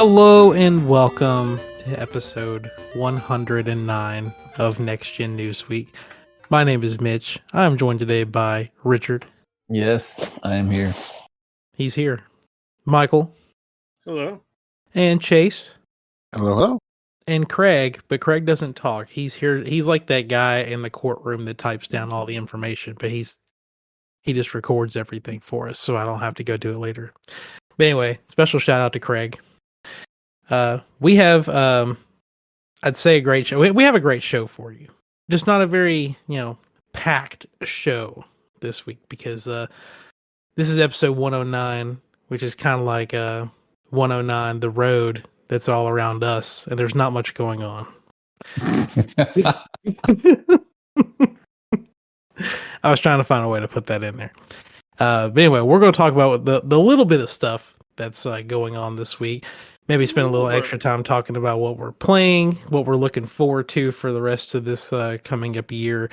Hello and welcome to episode 109 of Next Gen Newsweek. My name is Mitch. I'm joined today by Richard. Yes, I am here. He's here. Michael. Hello. And Chase. Hello. And Craig, but Craig doesn't talk. He's here. He's like that guy in the courtroom that types down all the information, but he just records everything for us, so I don't have to go do it later. But anyway, special shout out to Craig. We have, I'd say a great show. We have a great show for you. Just not a very, packed show this week because this is episode 109, which is kind of like 109, the road that's all around us, and there's not much going on. I was trying to find a way to put that in there. But anyway, we're going to talk about the little bit of stuff that's going on this week. Maybe spend a little extra time talking about what we're playing, what we're looking forward to for the rest of this coming up year,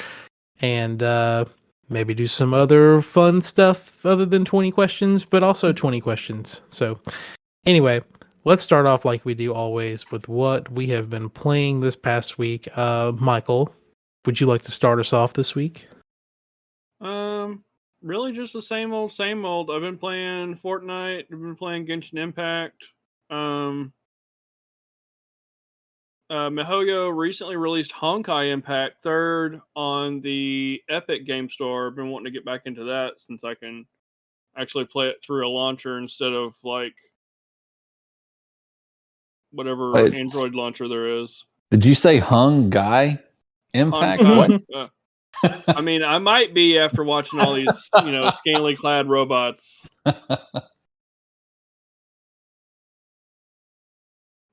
and maybe do some other fun stuff other than 20 questions, but also 20 questions. So anyway, let's start off like we do always with what we have been playing this past week. Michael, would you like to start us off this week? Really just the same old, same old. I've been playing Fortnite. I've been playing Genshin Impact. Mihoyo recently released Honkai Impact 3rd on the Epic Game Store. I've been wanting to get back into that since I can actually play it through a launcher instead of like whatever Android launcher there is. Did you say Honkai Impact? Honkai, what? I mean, I might be after watching all these, scantily clad robots.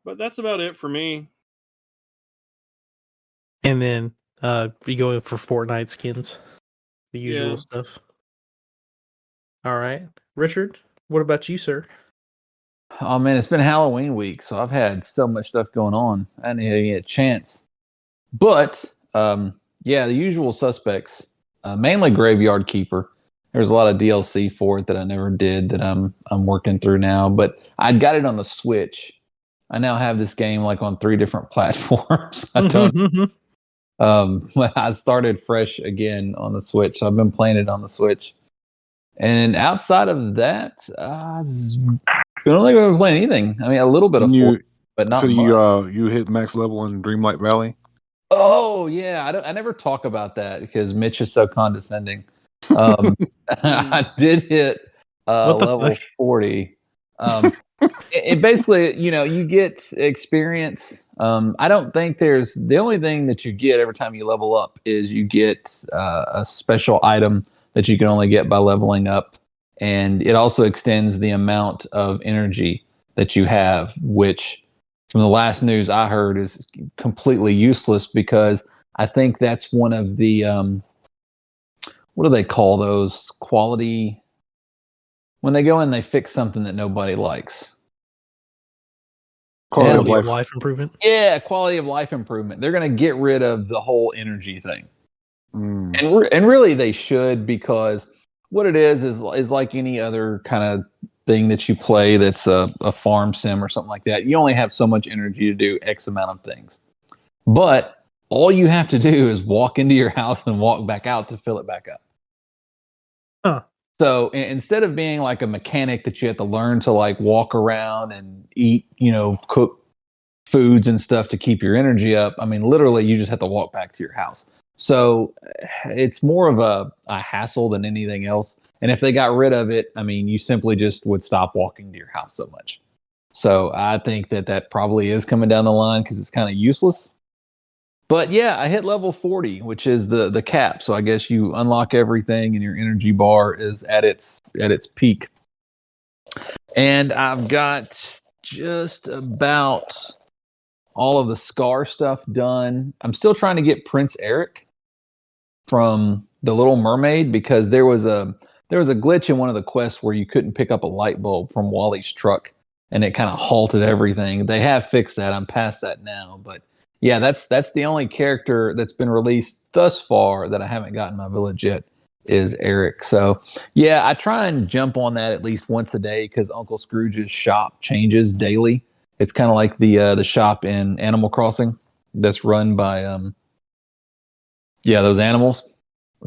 But that's about it for me. And then be going for Fortnite skins, the usual stuff. All right, Richard, what about you, sir? Oh man, it's been Halloween week, so I've had so much stuff going on. I didn't even get a chance. But yeah, the usual suspects, mainly Graveyard Keeper. There's a lot of DLC for it that I never did that I'm working through now. But I got it on the Switch. I now have this game like on 3 different platforms. I started fresh again on the Switch. So I've been playing it on the Switch. And outside of that, I don't think I've been playing anything. I mean, a little bit of Fortnite, but not much. So you hit max level in Dreamlight Valley? Oh yeah, I never talk about that because Mitch is so condescending. I did hit level 40. It basically, you get experience. I don't think there's the only thing that you get every time you level up is you get a special item that you can only get by leveling up, and it also extends the amount of energy that you have, which from the last news I heard is completely useless because I think that's one of the what do they call those quality when they go in they fix something that nobody likes. Quality of life improvement? Yeah, quality of life improvement. They're going to get rid of the whole energy thing. And really they should, because what it is like any other kind of thing that you play that's a farm sim or something like that. You only have so much energy to do X amount of things. But all you have to do is walk into your house and walk back out to fill it back up. Huh. So instead of being like a mechanic that you have to learn to like walk around and eat, cook foods and stuff to keep your energy up, I mean, literally you just have to walk back to your house. So it's more of a hassle than anything else. And if they got rid of it, I mean, you simply just would stop walking to your house so much. So I think that probably is coming down the line because it's kind of useless. But yeah, I hit level 40, which is the cap. So I guess you unlock everything and your energy bar is at its peak. And I've got just about all of the Scar stuff done. I'm still trying to get Prince Eric from The Little Mermaid because there was a glitch in one of the quests where you couldn't pick up a light bulb from Wally's truck and it kind of halted everything. They have fixed that. I'm past that now, but yeah, that's the only character that's been released thus far that I haven't gotten my village yet is Eric. So yeah, I try and jump on that at least once a day because Uncle Scrooge's shop changes daily. It's kind of like the shop in Animal Crossing that's run by those animals.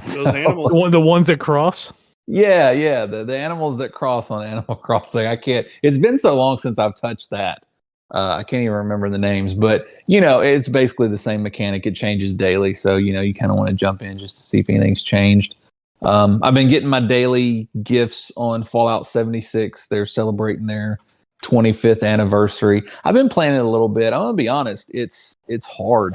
Those animals. The ones that cross. Yeah, the animals that cross on Animal Crossing. I can't. It's been so long since I've touched that. I can't even remember the names, but it's basically the same mechanic. It changes daily, so you kind of want to jump in just to see if anything's changed. I've been getting my daily gifts on Fallout 76. They're celebrating their 25th anniversary. I've been playing it a little bit. I'm gonna be honest. It's hard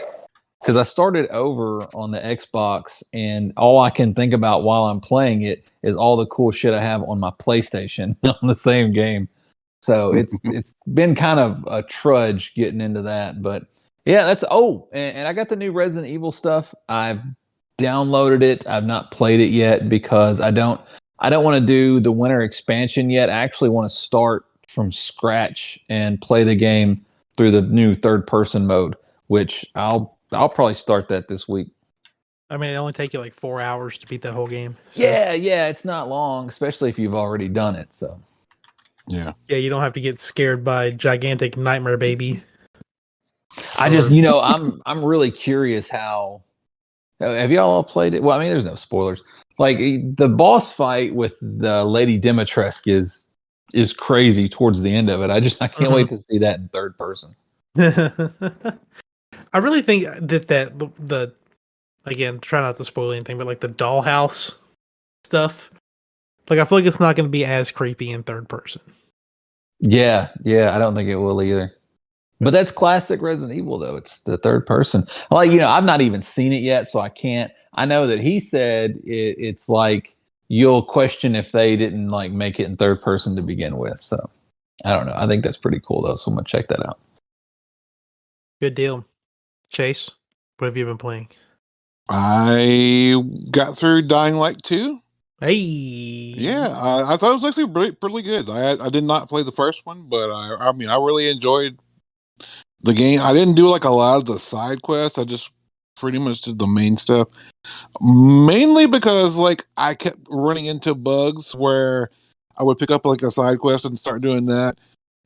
because I started over on the Xbox, and all I can think about while I'm playing it is all the cool shit I have on my PlayStation on the same game. So it's been kind of a trudge getting into that, but yeah, and I got the new Resident Evil stuff. I've downloaded it. I've not played it yet because I don't want to do the winter expansion yet. I actually want to start from scratch and play the game through the new third person mode, which I'll probably start that this week. I mean, it only take you like 4 hours to beat that whole game. So. Yeah, it's not long, especially if you've already done it. So Yeah, you don't have to get scared by gigantic nightmare baby. I just, I'm really curious how. Have y'all all played it? Well, I mean, there's no spoilers. Like the boss fight with the Lady Dimitrescu is crazy towards the end of it. I can't wait to see that in third person. I really think that the again, try not to spoil anything, but like the dollhouse stuff, like I feel like it's not going to be as creepy in third person. Yeah, I don't think it will either. But that's classic Resident Evil, though. It's the third person. Like, I've not even seen it yet, so I can't. I know that he said it's like you'll question if they didn't like make it in third person to begin with. So I don't know. I think that's pretty cool, though. So I'm gonna check that out. Good deal. Chase, what have you been playing? I got through Dying Light 2. Hey. Yeah, I thought it was actually pretty good. I did not play the first one, but I mean, I really enjoyed the game. I didn't do like a lot of the side quests. I just pretty much did the main stuff. Mainly because like I kept running into bugs where I would pick up like a side quest and start doing that.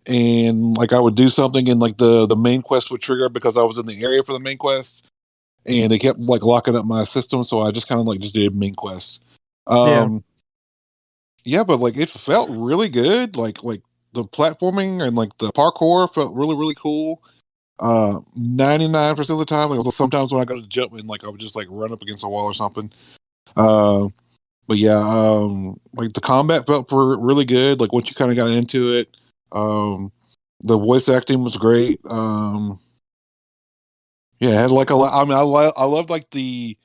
And like I would do something and like the main quest would trigger because I was in the area for the main quest. And they kept like locking up my system, so I just kind of like just did main quests. Yeah, but like it felt really good. Like the platforming and like the parkour felt really, really cool. 99% of the time, like sometimes when I go to jump and like I would just like run up against a wall or something. But yeah, like the combat felt really good. Like once you kind of got into it, the voice acting was great. Yeah, it had like a lot. I mean, I loved like the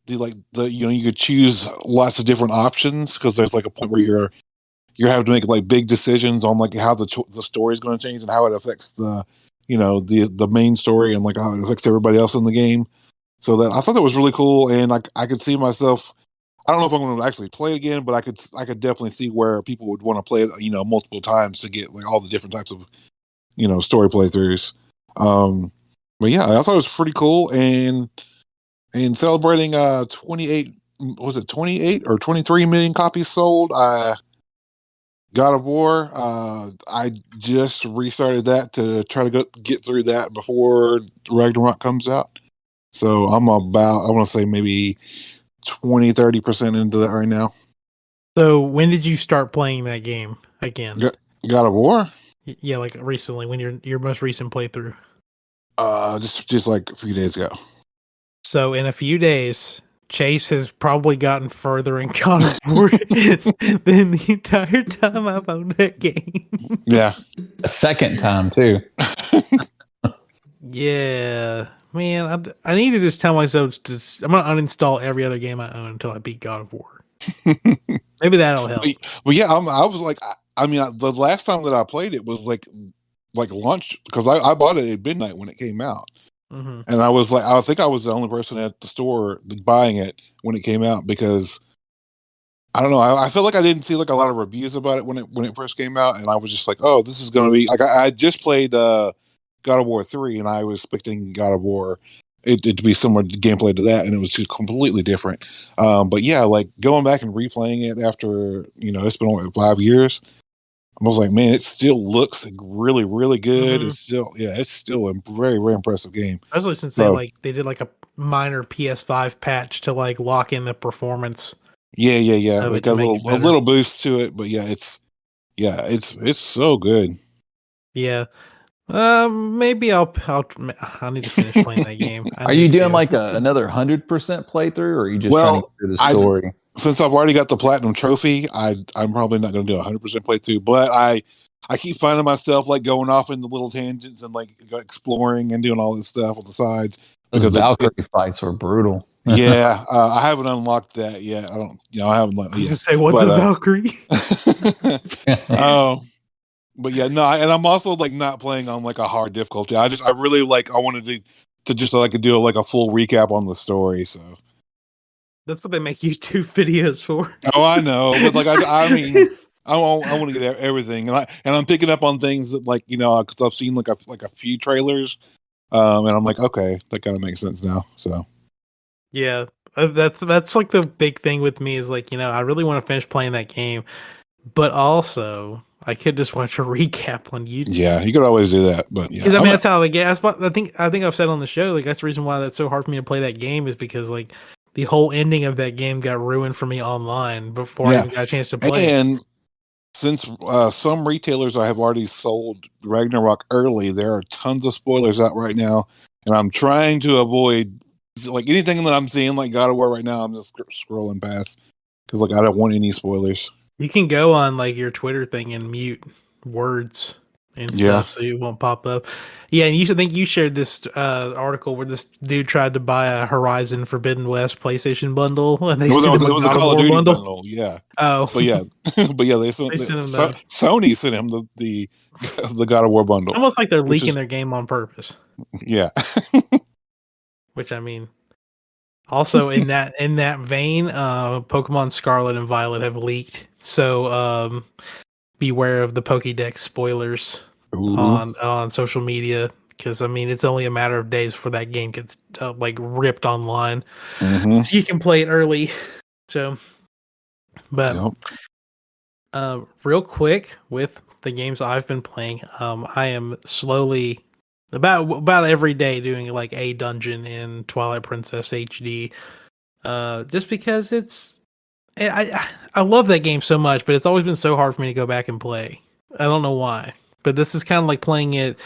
you could choose lots of different options because there's like a point where you're having to make like big decisions on like how the story is going to change and how it affects the the main story and like how it affects everybody else in the game. So that I thought that was really cool, and I could see myself. I don't know if I'm going to actually play it again, but I could definitely see where people would want to play it, multiple times to get like all the different types of story playthroughs. But yeah, I thought it was pretty cool, and celebrating 28 was it 28 or 23 million copies sold. God of War. I just restarted that to try to get through that before Ragnarok comes out. So I'm about, I want to say maybe 20-30% into that right now. So when did you start playing that game again? God of War? Yeah, like recently, when your most recent playthrough. Just like a few days ago. So in a few days, Chase has probably gotten further in God of War than the entire time I've owned that game. Yeah. A second time too. Yeah, man, I need to just tell myself I'm gonna uninstall every other game I own until I beat God of War. Maybe that'll help. But yeah, I was like, I mean, the last time that I played it was like launch, because I bought it at midnight when it came out. Mm-hmm. And I was like, I think I was the only person at the store buying it when it came out, because I don't know, I feel like I didn't see like a lot of reviews about it when it first came out, and I was just like, oh, this is gonna be like, I just played God of War 3, and I was expecting God of War it to be similar gameplay to that, and it was just completely different. But yeah, like going back and replaying it after it's been only 5 years. I was like, man, it still looks really, really good. Mhm. It's still a very, very impressive game. Especially since So they did like a minor PS5 patch to like lock in the performance yeah. of It it to got make it a better. little boost to it, but it's so good. Yeah. Maybe I need to finish playing that game. I Are you need doing to. like another 100% playthrough, or are you just trying to Well, get through the I story? since I've already got the platinum trophy, I'm probably not going to do a 100% playthrough, but I keep finding myself like going off into little tangents and like exploring and doing all this stuff on the sides Those because Valkyrie fights were brutal. yeah, I haven't unlocked that yet. I don't, I haven't, I was yeah, gonna say, what's but a Valkyrie? um, but yeah, no, and I'm also like not playing on like a hard difficulty. I really like, I wanted to just so I could do like a full recap on the story. So, That's what they make YouTube videos for. oh, I know, but like, I mean, I want to get everything, and I'm picking up on things that like, because I've seen like a few trailers, and I'm like, okay, that kind of makes sense now. So, Yeah, that's like the big thing with me is like, I really want to finish playing that game, but also I could just watch a recap on YouTube. yeah, you could always do that, but yeah, Because I mean, that's how the game. I think I've said on the show, like that's the reason why that's so hard for me to play that game is because like the whole ending of that game got ruined for me online before I yeah, even got a chance to play it. and since some retailers I have already sold Ragnarok early, there are tons of spoilers out right now, and I'm trying to avoid like anything that I'm seeing like God of War right now. I'm just scrolling past because like I don't want any spoilers. You can go on like your Twitter thing and mute words and Yeah, stuff so it won't pop up. Yeah, and think you shared this article where this dude tried to buy a Horizon Forbidden West PlayStation bundle and they well, sent him it a was a God of Call of War Duty bundle. bundle. Yeah, Oh, but yeah, but yeah, they sent him the Sony sent him the God of War bundle, almost like they're which leaking is their game on purpose. yeah, Which I mean, also in that vein, Pokemon Scarlet and Violet have leaked. So beware of the Pokédex spoilers ooh, on social media because I mean it's only a matter of days before that game gets like ripped online, mm-hmm, so you can play it early. So, but yep. real quick with the games I've been playing, I am slowly about every day doing like a dungeon in Twilight Princess HD. Just because I love that game so much, but it's always been so hard for me to go back and play. I don't know why, but this is kind of like playing it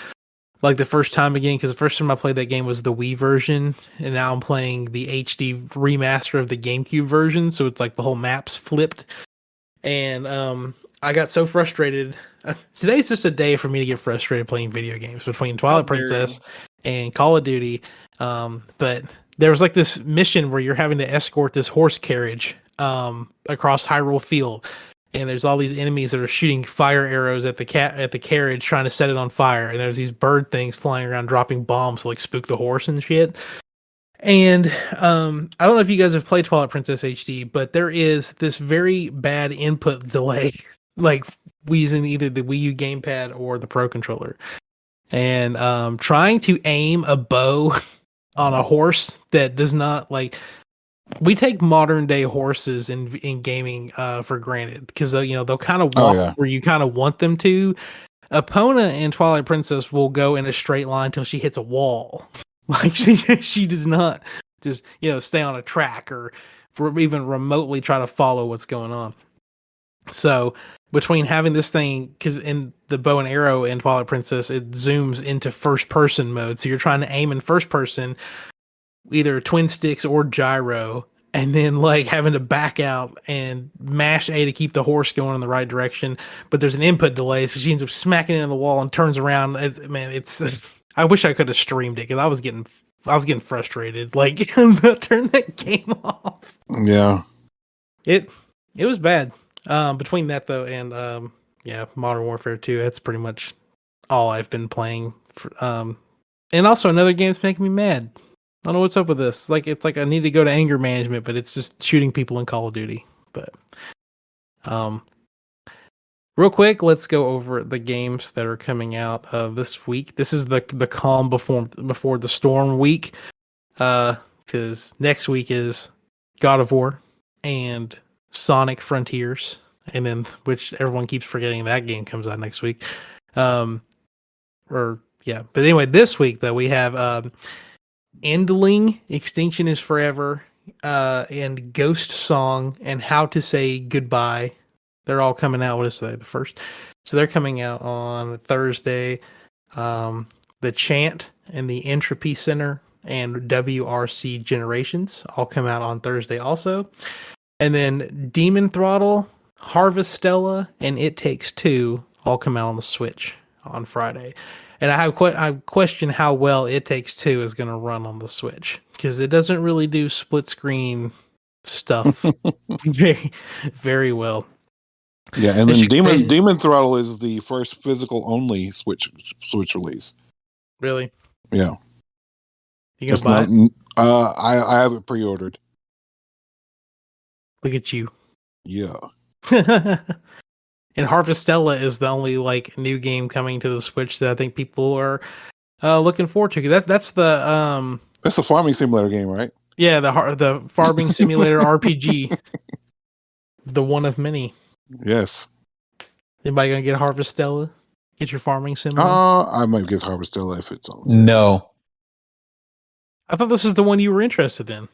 like the first time again because the first time I played that game was the Wii version, and now I'm playing the HD remaster of the GameCube version. So it's like the whole map's flipped, and I got so frustrated. Today's just a day for me to get frustrated playing video games between How Twilight dare Princess you? and Call of Duty. But there was like this mission where you're having to escort this horse carriage across Hyrule Field, and there's all these enemies that are shooting fire arrows at the carriage, trying to set it on fire. And there's these bird things flying around, dropping bombs to like spook the horse and shit. And I don't know if you guys have played Twilight Princess HD, but there is this very bad input delay, like using either the Wii U gamepad or the Pro controller. And trying to aim a bow on a horse that does not like we take modern day horses in gaming for granted because they'll kind of Oh walk yeah, where you kind of want them to. Epona in Twilight Princess will go in a straight line till she hits a wall. Like she does not just stay on a track or even remotely try to follow what's going on. So between having this thing, because in the bow and arrow in Twilight Princess, it zooms into first person mode, so you're trying to aim in first person, either twin sticks or gyro, and then like having to back out and mash A to keep the horse going in the right direction. But there's an input delay, so she ends up smacking into the wall and turns around. It's I wish I could have streamed it because I was getting frustrated. Like I'm about to turn that game off. yeah. It it was bad. Between that though and yeah, Modern Warfare 2, that's pretty much all I've been playing. And also another game that's making me mad. I don't know what's up with this. It's like I need to go to anger management, but it's just shooting people in Call of Duty. But um real quick, let's go over the games that are coming out this week. This is the calm before the storm week. Because next week is God of War and Sonic Frontiers. and then which everyone keeps forgetting that game comes out next week. But anyway, this week though we have Endling, Extinction is Forever, and Ghost Song, and How to Say Goodbye. They're all coming out. What is today? The first. So they're coming out on Thursday. The Chant and the Entropy Center and WRC Generations all come out on Thursday also. And then Demon Throttle, Harvestella, and It Takes Two all come out on the Switch on Friday. And I question how well It Takes Two is going to run on the Switch, because it doesn't really do split screen stuff very, very well. Yeah, and then Demon Throttle is the first physical only Switch release. Really? Yeah. You gonna buy it? I have it pre-ordered. Look at you. Yeah. And Harvestella is the only like new game coming to the Switch that I think people are looking forward to. That's the farming simulator game, right? Yeah, the farming simulator RPG, the one of many. Yes. Anybody gonna get Harvestella? Get your farming sim? I might get Harvestella if it's on sale. No. I thought this is the one you were interested in.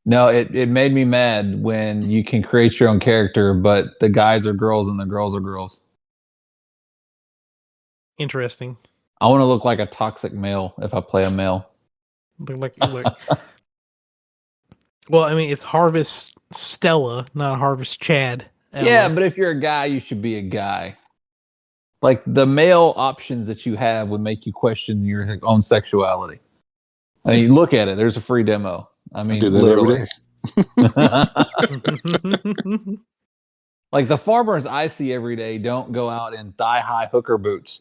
No, it made me mad when you can create your own character, but the guys are girls and the girls are girls. Interesting. I want to look like a toxic male if I play a male. Look. Well, I mean, it's Harvest Stella, not Harvest Chad. Yeah, but if you're a guy, you should be a guy. Like, the male options that you have would make you question your own sexuality. I mean, look at it. There's a free demo. I mean, I do that literally. every day. Like, the farmers I see every day don't go out in thigh-high hooker boots.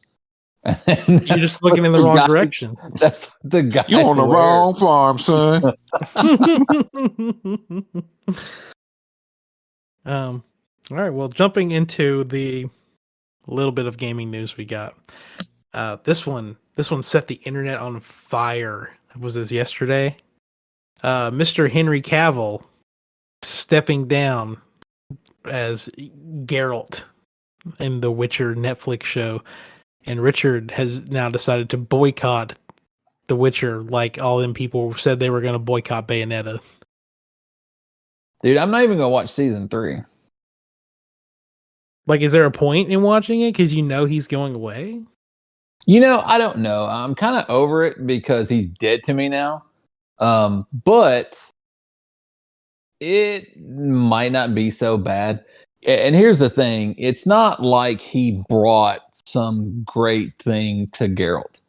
You're just looking in the wrong direction. That's what the guy. You're on the wrong farm, son. All right. Well, jumping into the little bit of gaming news we got. This one set the internet on fire. Was this yesterday? Mr. Henry Cavill stepping down as Geralt in the Witcher Netflix show, and Richard has now decided to boycott The Witcher, like all them people said they were going to boycott Bayonetta. Dude, I'm not even going to watch season 3. Like, is there a point in watching it because you know he's going away? You know, I don't know. I'm kind of over it because he's dead to me now. But it might not be so bad. And here's the thing. It's not like he brought some great thing to Geralt.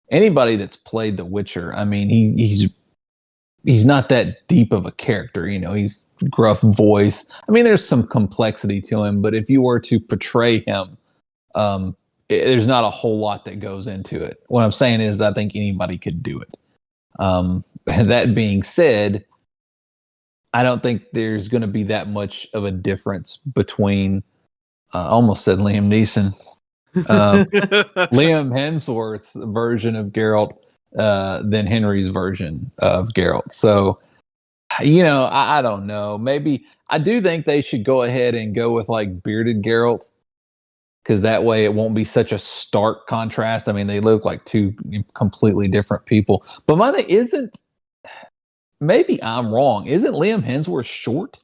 Anybody that's played The Witcher, I mean, he's not that deep of a character. You know, he's gruff voice. I mean, there's some complexity to him, but if you were to portray him, there's not a whole lot that goes into it. What I'm saying is I think anybody could do it. That being said, I don't think there's going to be that much of a difference between, I almost said Liam Neeson, Liam Hemsworth's version of Geralt than Henry's version of Geralt. So, you know, I don't know. Maybe I do think they should go ahead and go with like bearded Geralt, because that way it won't be such a stark contrast. I mean, they look like two completely different people. But my thing isn't, maybe I'm wrong. Isn't Liam Hemsworth short?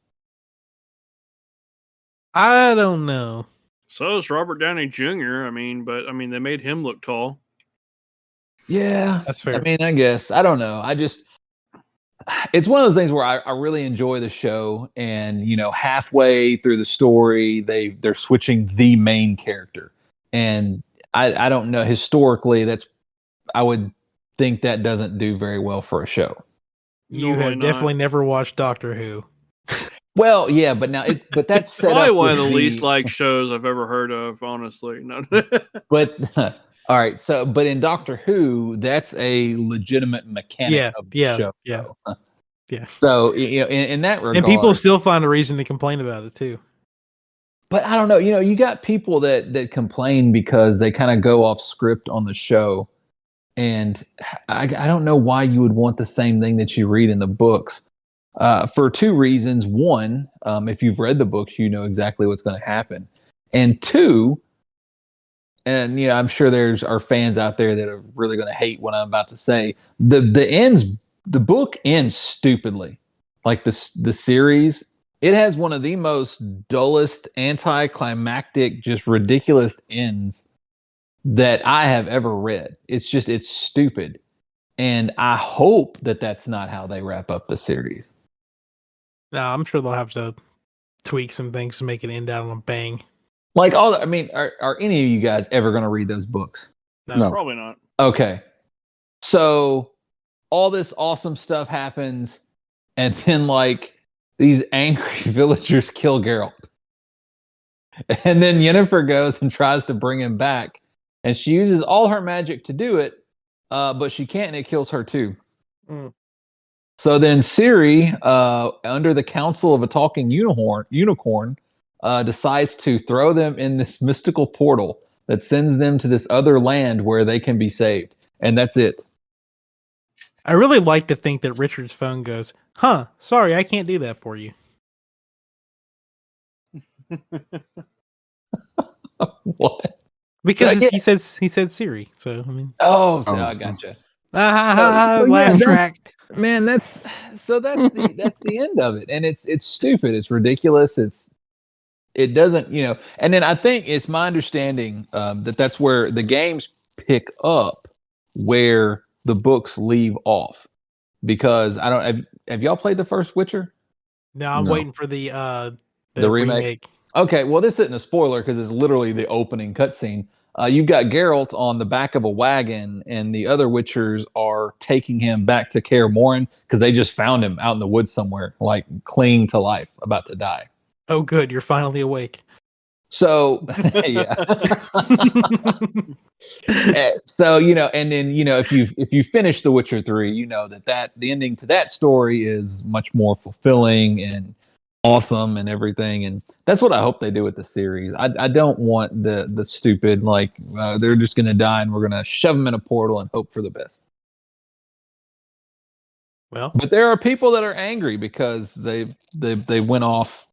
I don't know. So is Robert Downey Jr. I mean, they made him look tall. Yeah, that's fair. I mean, I guess. I don't know. It's one of those things where I really enjoy the show, and you know, halfway through the story, they're switching the main character, and I don't know. Historically, I would think that doesn't do very well for a show. You have definitely never watched Doctor Who. Well, yeah, but that's set probably up one of the least liked shows I've ever heard of, honestly. No. But all right, but in Doctor Who, that's a legitimate mechanic of the show. Yeah. So, you know, in that regard, and people still find a reason to complain about it too. But I don't know. You know, you got people that complain because they kind of go off script on the show, and I don't know why you would want the same thing that you read in the books. for two reasons. One, if you've read the books, you know exactly what's going to happen. And two, and I'm sure there's our fans out there that are really going to hate what I'm about to say. The book ends stupidly. Like the series, it has one of the most dullest, anticlimactic, just ridiculous ends that I have ever read. It's stupid. And I hope that that's not how they wrap up the series. No, I'm sure they'll have to tweak some things to make it end out on a bang. Like are any of you guys ever going to read those books? No. Probably not. Okay. So all this awesome stuff happens, and then like these angry villagers kill Geralt. And then Yennefer goes and tries to bring him back, and she uses all her magic to do it, but she can't, and it kills her too. Mm. So then Ciri, under the counsel of a talking unicorn, decides to throw them in this mystical portal that sends them to this other land where they can be saved. And that's it. I really like to think that Richard's phone goes, sorry, I can't do that for you. What? Because he said Siri. So I mean, I gotcha. Laugh track. Man, that's the end of it, and it's stupid. It's ridiculous. It doesn't, And then I think it's my understanding that's where the games pick up where the books leave off, because I don't have y'all played the first Witcher? No, I'm waiting for the remake. Okay, well, this isn't a spoiler because it's literally the opening cutscene. You've got Geralt on the back of a wagon, and the other Witchers are taking him back to Kaer Morhen because they just found him out in the woods somewhere, like clinging to life, about to die. Oh, good, you're finally awake. So, yeah. So, and then, if you finish The Witcher 3, you know that the ending to that story is much more fulfilling and awesome and everything, and that's what I hope they do with the series. I don't want the stupid they're just gonna die and we're gonna shove them in a portal and hope for the best. Well, but there are people that are angry because they went off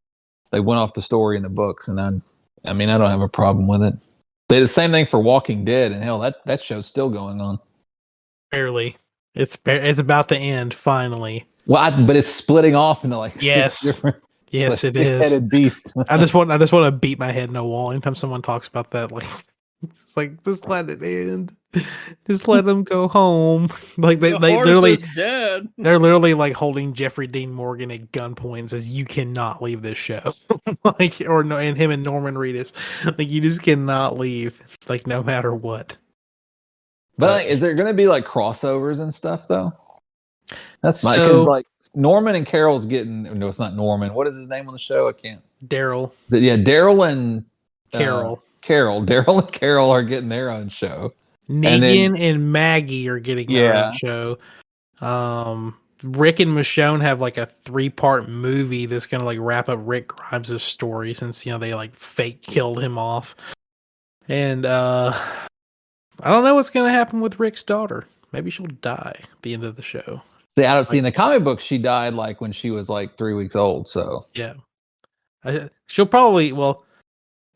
the story in the books, and I mean I don't have a problem with it. They did the same thing for Walking Dead, and hell, that show's still going on. Barely. It's about to end finally. Well, but it's splitting off into yes. 6 different. Yes, it is. Six-headed beast. I just want to beat my head in a wall anytime someone talks about that. It's like, just let it end. Just let them go home. Like they literally dead. They're literally like holding Jeffrey Dean Morgan at gunpoint and says, "You cannot leave this show." And him and Norman Reedus, like you just cannot leave, like no matter what. But is there going to be like crossovers and stuff though? That's because Norman and Carol's getting. No, it's not Norman. What is his name on the show? I can't. Daryl. Yeah, Daryl and Carol. Daryl and Carol are getting their own show. Negan and Maggie are getting their own show. Rick and Michonne have like a 3-part movie that's gonna like wrap up Rick Grimes' story, since they like fake killed him off. And I don't know what's gonna happen with Rick's daughter. Maybe she'll die at the end of the show. See, I don't see in the comic book she died like when she was like 3 weeks old. So yeah, she'll probably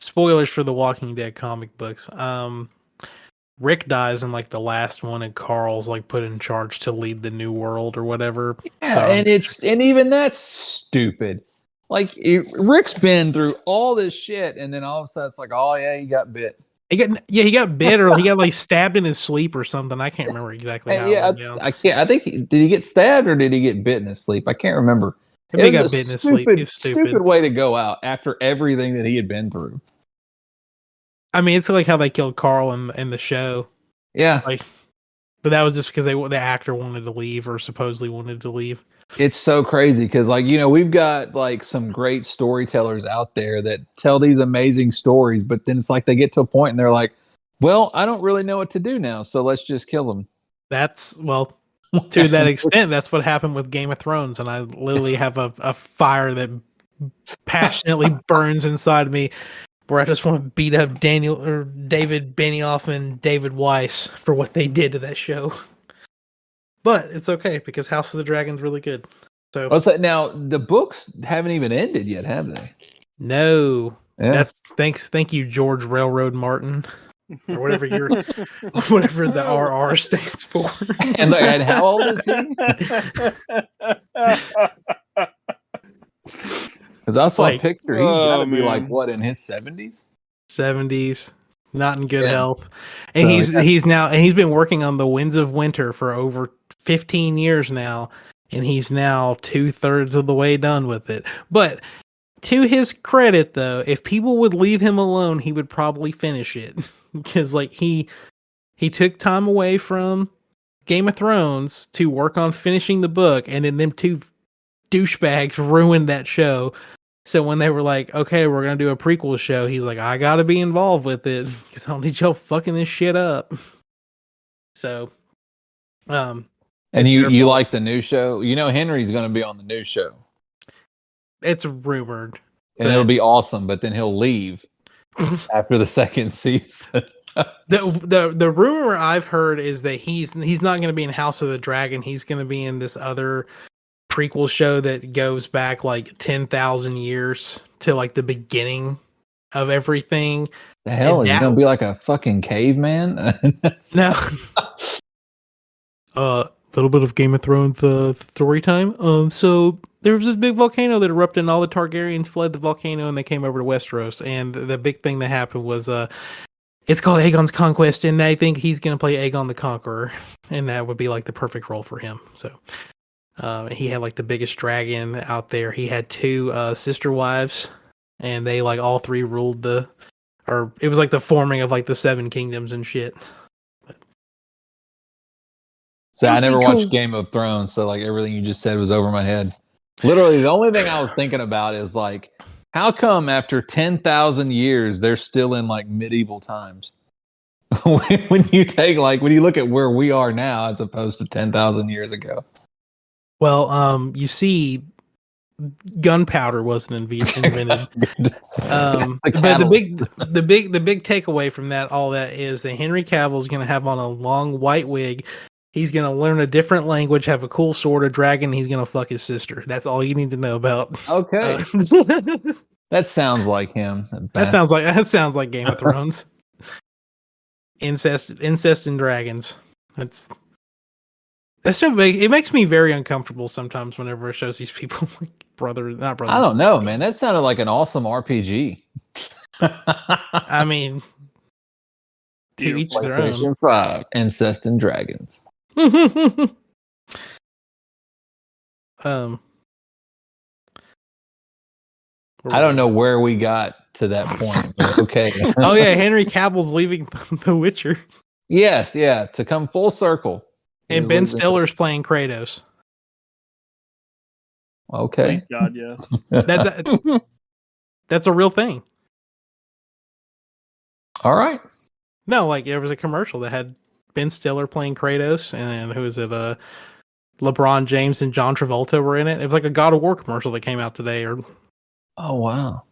spoilers for the Walking Dead comic books. Rick dies in like the last one, and Carl's like put in charge to lead the new world or whatever. Yeah, and even that's stupid. Like Rick's been through all this shit, and then all of a sudden it's like, oh yeah, he got bit. He got bit, or he got like stabbed in his sleep or something. I can't remember exactly how. Yeah, I can't. I think did he get stabbed or did he get bit in his sleep? I can't remember. He got bit in his sleep. Stupid way to go out after everything that he had been through. I mean, it's like how they killed Carl in the show. Yeah, but that was just because the actor wanted to leave, or supposedly wanted to leave. It's so crazy because we've got like some great storytellers out there that tell these amazing stories, but then it's like they get to a point and they're like, well, I don't really know what to do now, so let's just kill them. That's to that extent, that's what happened with Game of Thrones, and I literally have a fire that passionately burns inside me, where I just want to beat up David Benioff and David Weiss for what they did to that show. But it's okay because House of the Dragon's really good. So What's that? Now the books haven't even ended yet, have they? no, Yeah. thank you, George Railroad Martin, or whatever whatever the RR stands for. And how old is he? Because I saw a Like, picture. He's got to Oh, be like man. what, in his 70s? 70s, not in good Yeah. health, and So, he's been working on the Winds of Winter for over 15 years now, and he's now 2/3 of the way done with it. But to his credit, though, if people would leave him alone, he would probably finish it because like he took time away from Game of Thrones to work on finishing the book, and then them two douchebags ruined that show. So when they were like, "Okay, we're gonna do a prequel show," he's like, "I gotta be involved with it because I don't need y'all fucking this shit up." So, and it's their you fault. like the new show? You know Henry's going to be on the new show, It's rumored, and it'll be awesome. But then he'll leave after the second season. the rumor I've heard is that he's not going to be in House of the Dragon. He's going to be in this other prequel show that goes back like 10,000 years to like the beginning of everything. The hell, And is he that- going to be like a fucking caveman? No. Little bit of Game of Thrones story time. So there was this big volcano that erupted, and all the Targaryens fled the volcano, and they came over to Westeros. And the big thing that happened was, it's called Aegon's Conquest, and I think he's gonna play Aegon the Conqueror, and that would be like the perfect role for him. So, he had like the biggest dragon out there. He had two sister wives, and they like all three ruled or it was like the forming of like the Seven Kingdoms and shit. So I That'd be never cool. watched Game of Thrones, so like everything you just said was over my head. Literally, the only thing I was thinking about is like, how come after 10,000 years they're still in like medieval times? when you look at where we are now as opposed to 10,000 years ago. Well, you see, gunpowder wasn't invented. But the big takeaway from all that is that Henry Cavill is going to have on a long white wig. He's going to learn a different language, have a cool sword, a dragon. He's going to fuck his sister. That's all you need to know about. Okay, that sounds like him. that sounds like Game of Thrones. Incest and dragons. That stuff. It makes me very uncomfortable sometimes whenever it shows these people like not brothers. I don't know, man. That sounded like an awesome RPG. I mean, to each their own. PlayStation 5, Incest and Dragons. I don't know where we got to that point, but okay. Oh yeah, Henry Cavill's leaving The Witcher, Yes, yeah, to come full circle. and He's Ben leaving. Stiller's playing Kratos. Okay. Thanks God, yes. That's a real thing. All right. No, like there was a commercial that had Ben Stiller playing Kratos, and who is it? LeBron James and John Travolta were in it. It was like a God of War commercial that came out today. Oh wow.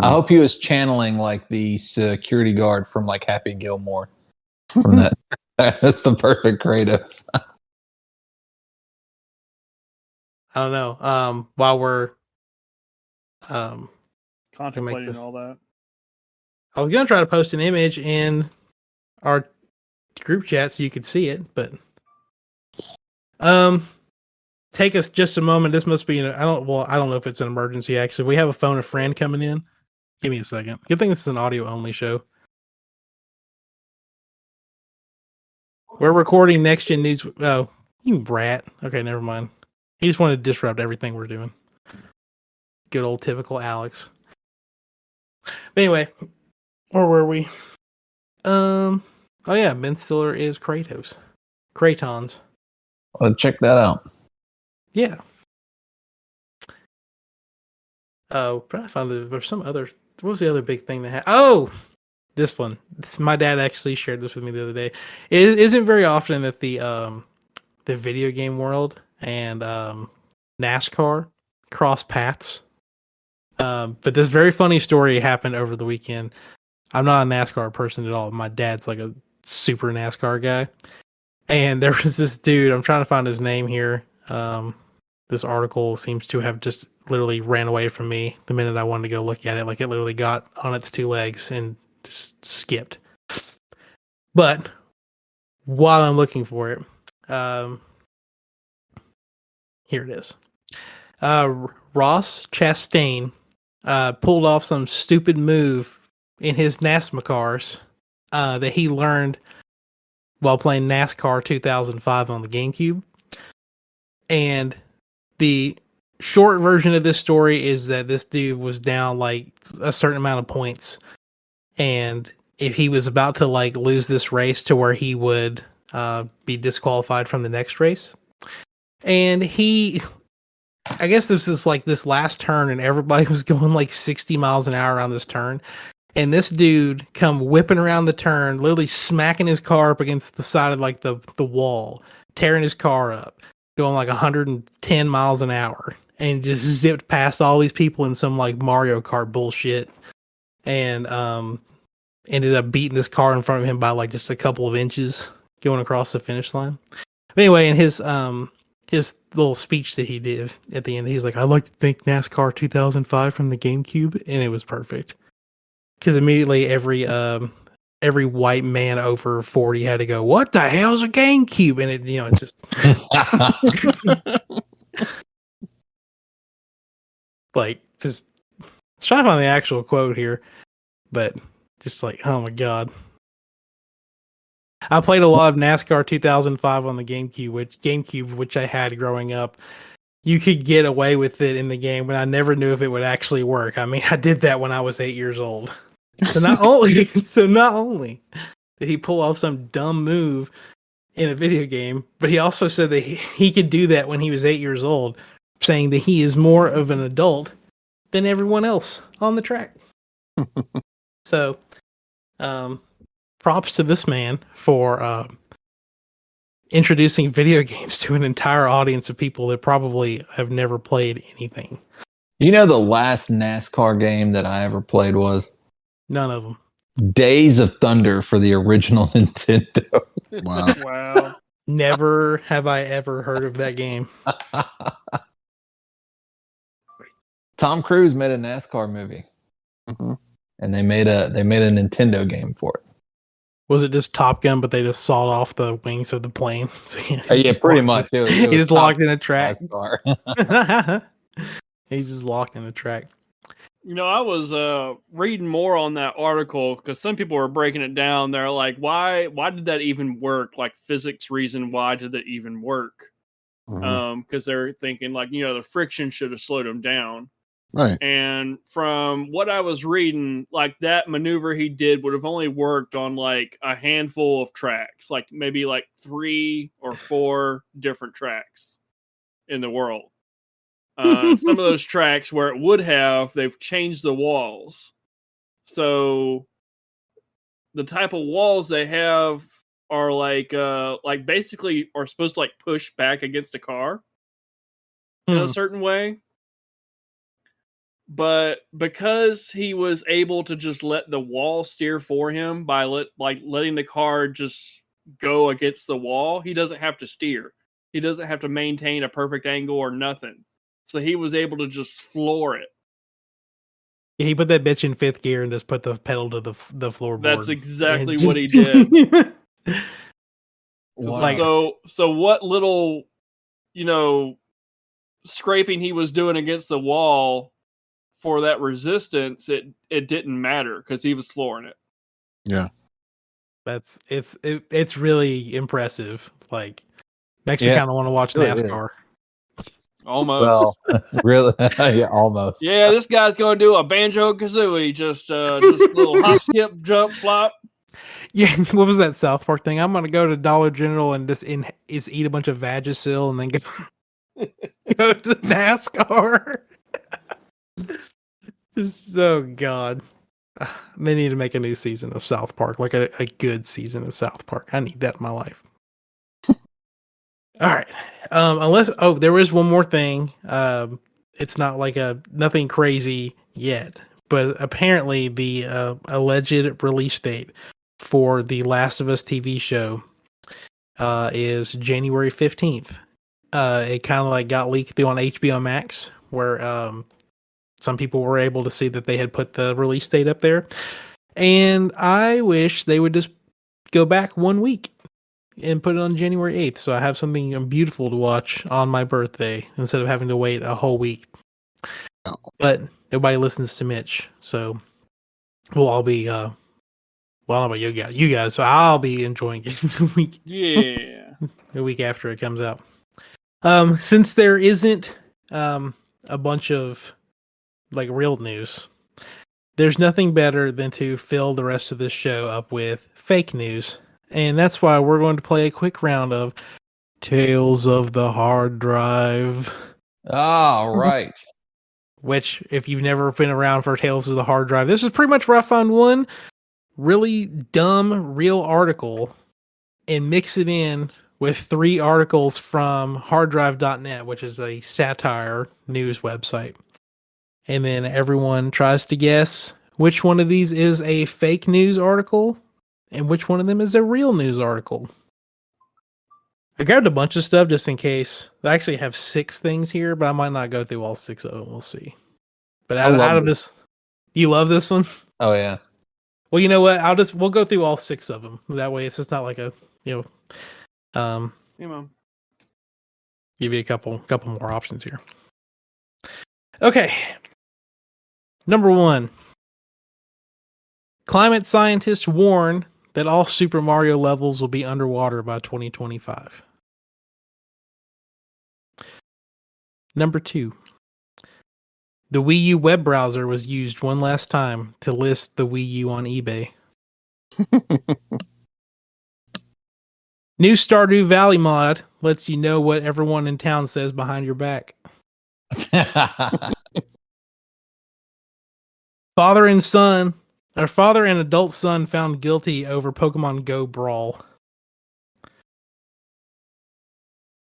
I hope he was channeling like the security guard from like Happy Gilmore. From that, that's the perfect Kratos. I don't know. While we're Contemplating this- all that. I was gonna try to post an image in our group chat so you could see it, but take us just a moment. This must be I don't know if it's an emergency. Actually, we have a phone a friend coming in. Give me a second. Good thing this is an audio only show. We're recording Next Gen News. Oh, you brat. Okay, never mind. He just wanted to disrupt everything we're doing. Good old typical Alex. But anyway, where were we? Oh yeah, Ben Stiller is Kratos. Kratons. Well, check that out. Yeah. Oh, trying to find there's some other. What was the other big thing that happened? Oh, this one. My dad actually shared this with me the other day. It isn't very often that the video game world and NASCAR cross paths. But this very funny story happened over the weekend. I'm not a NASCAR person at all. My dad's like a super NASCAR guy. And there was this dude, I'm trying to find his name here. this article seems to have just literally ran away from me the minute I wanted to go look at it. Like it literally got on its two legs and just skipped. But while I'm looking for it, here it is. Ross Chastain pulled off some stupid move in his NASCAR cars that he learned while playing NASCAR 2005 on the GameCube. And the short version of this story is that this dude was down like a certain amount of points, and if he was about to like lose this race to where he would be disqualified from the next race, and I guess this is like this last turn, and everybody was going like 60 miles an hour around this turn. And this dude come whipping around the turn, literally smacking his car up against the side of like the wall, tearing his car up, going like 110 miles an hour, and just zipped past all these people in some like Mario Kart bullshit. And ended up beating this car in front of him by like just a couple of inches going across the finish line. But anyway, in his little speech that he did at the end, he's like, "I'd like to thank NASCAR 2005 from the GameCube," and it was perfect. Because immediately every white man over 40 had to go, "What the hell's a GameCube?" And it, it just like just trying to find the actual quote here, but just like, oh my god. I played a lot of NASCAR 2005 on the GameCube, which I had growing up. You could get away with it in the game, but I never knew if it would actually work. I mean, I did that when I was 8 years old. So not only did he pull off some dumb move in a video game, but he also said that he could do that when he was 8 years old, saying that he is more of an adult than everyone else on the track. So, props to this man for introducing video games to an entire audience of people that probably have never played anything. You know, the last NASCAR game that I ever played was None of them. Days of Thunder for the original Nintendo. Wow. Wow. Never have I ever heard of that game. Tom Cruise made a NASCAR movie, Mhm. and they made a Nintendo game for it. Was it just Top Gun, but they just sawed off the wings of the plane? So Yeah, pretty much. He was just locked in a track. NASCAR. He's just locked in a track. You know, I was reading more on that article because some people were breaking it down. They're like, why did that even work? Like physics reason, why did it even work? Mhm. Because they're thinking like, the friction should have slowed him down. Right. And from what I was reading, like that maneuver he did would have only worked on like a handful of tracks, like maybe like 3 or 4 different tracks in the world. Some of those tracks where it would have, they've changed the walls. So the type of walls they have are like basically are supposed to like push back against a car in a certain way. But because he was able to just let the wall steer for him by letting the car just go against the wall, he doesn't have to steer. He doesn't have to maintain a perfect angle or nothing. So he was able to just floor it. Yeah, he put that bitch in 5th gear and just put the pedal to the floorboard. That's exactly And what he did. Wow. So what little, scraping he was doing against the wall for that resistance, it didn't matter because he was flooring it. Yeah. It's really impressive. Like, makes me Yeah, kind of want to watch really NASCAR. Almost. Well, really? Yeah, almost. Yeah, this guy's going to do a banjo kazooie, just a little hop, skip, jump, flop. Yeah, what was that South Park thing? I'm gonna go to Dollar General and just eat a bunch of Vagisil and then go to NASCAR. So God, they need to make a new season of South Park, like a good season of South Park. I need that in my life. All right. There was one more thing. It's not like nothing crazy yet, but apparently the alleged release date for the Last of Us TV show is January 15th. It kind of like got leaked through on HBO Max, where some people were able to see that they had put the release date up there. And I wish they would just go back 1 week and put it on January 8th. So I have something beautiful to watch on my birthday instead of having to wait a whole week. Oh. But nobody listens to Mitch. So we'll all be, well, I don't know about you guys. So I'll be enjoying it Yeah. a week after it comes out. Since there isn't a bunch of like real news, there's nothing better than to fill the rest of this show up with fake news. And that's why we're going to play a quick round of Tales of the Hard Drive. All right. Which, if you've never been around for Tales of the Hard Drive, this is pretty much where I found one really dumb real article and mix it in with 3 articles from harddrive.net, which is a satire news website. And then everyone tries to guess which one of these is a fake news article and which one of them is a real news article. I grabbed a bunch of stuff just in case. I actually have 6 things here, but I might not go through all 6 of them. We'll see. But out of this, you love this one? Oh yeah. Well, you know what? We'll go through all 6 of them. That way, it's just not like a give you a couple more options here. Okay. Number 1. Climate scientists warn that all Super Mario levels will be underwater by 2025. Number 2. The Wii U web browser was used one last time to list the Wii U on eBay. New Stardew Valley mod lets you know what everyone in town says behind your back. Father and adult son found guilty over Pokemon Go brawl.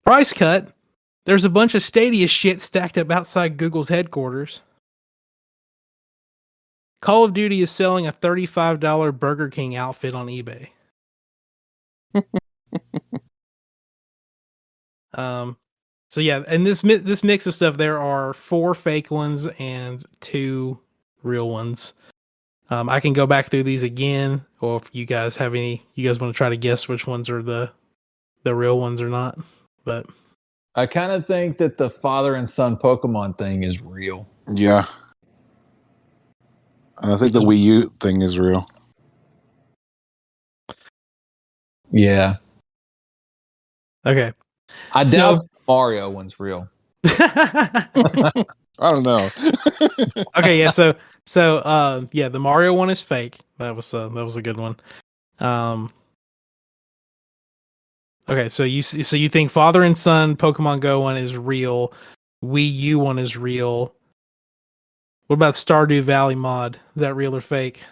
Price cut. There's a bunch of Stadia shit stacked up outside Google's headquarters. Call of Duty is selling a $35 Burger King outfit on eBay. So yeah, and this mix of stuff, there are 4 fake ones and 2 real ones. I can go back through these again, or if you guys have you guys want to try to guess which ones are the real ones or not. But I kind of think that the father and son Pokemon thing is real. Yeah. And I think the Wii U thing is real. Yeah. okay. I doubt the Mario one's real. I don't know. Okay, yeah. So yeah, the Mario one is fake. That was a good one. Okay, so you think father and son Pokemon Go one is real, Wii U one is real. What about Stardew Valley mod? Is that real or fake?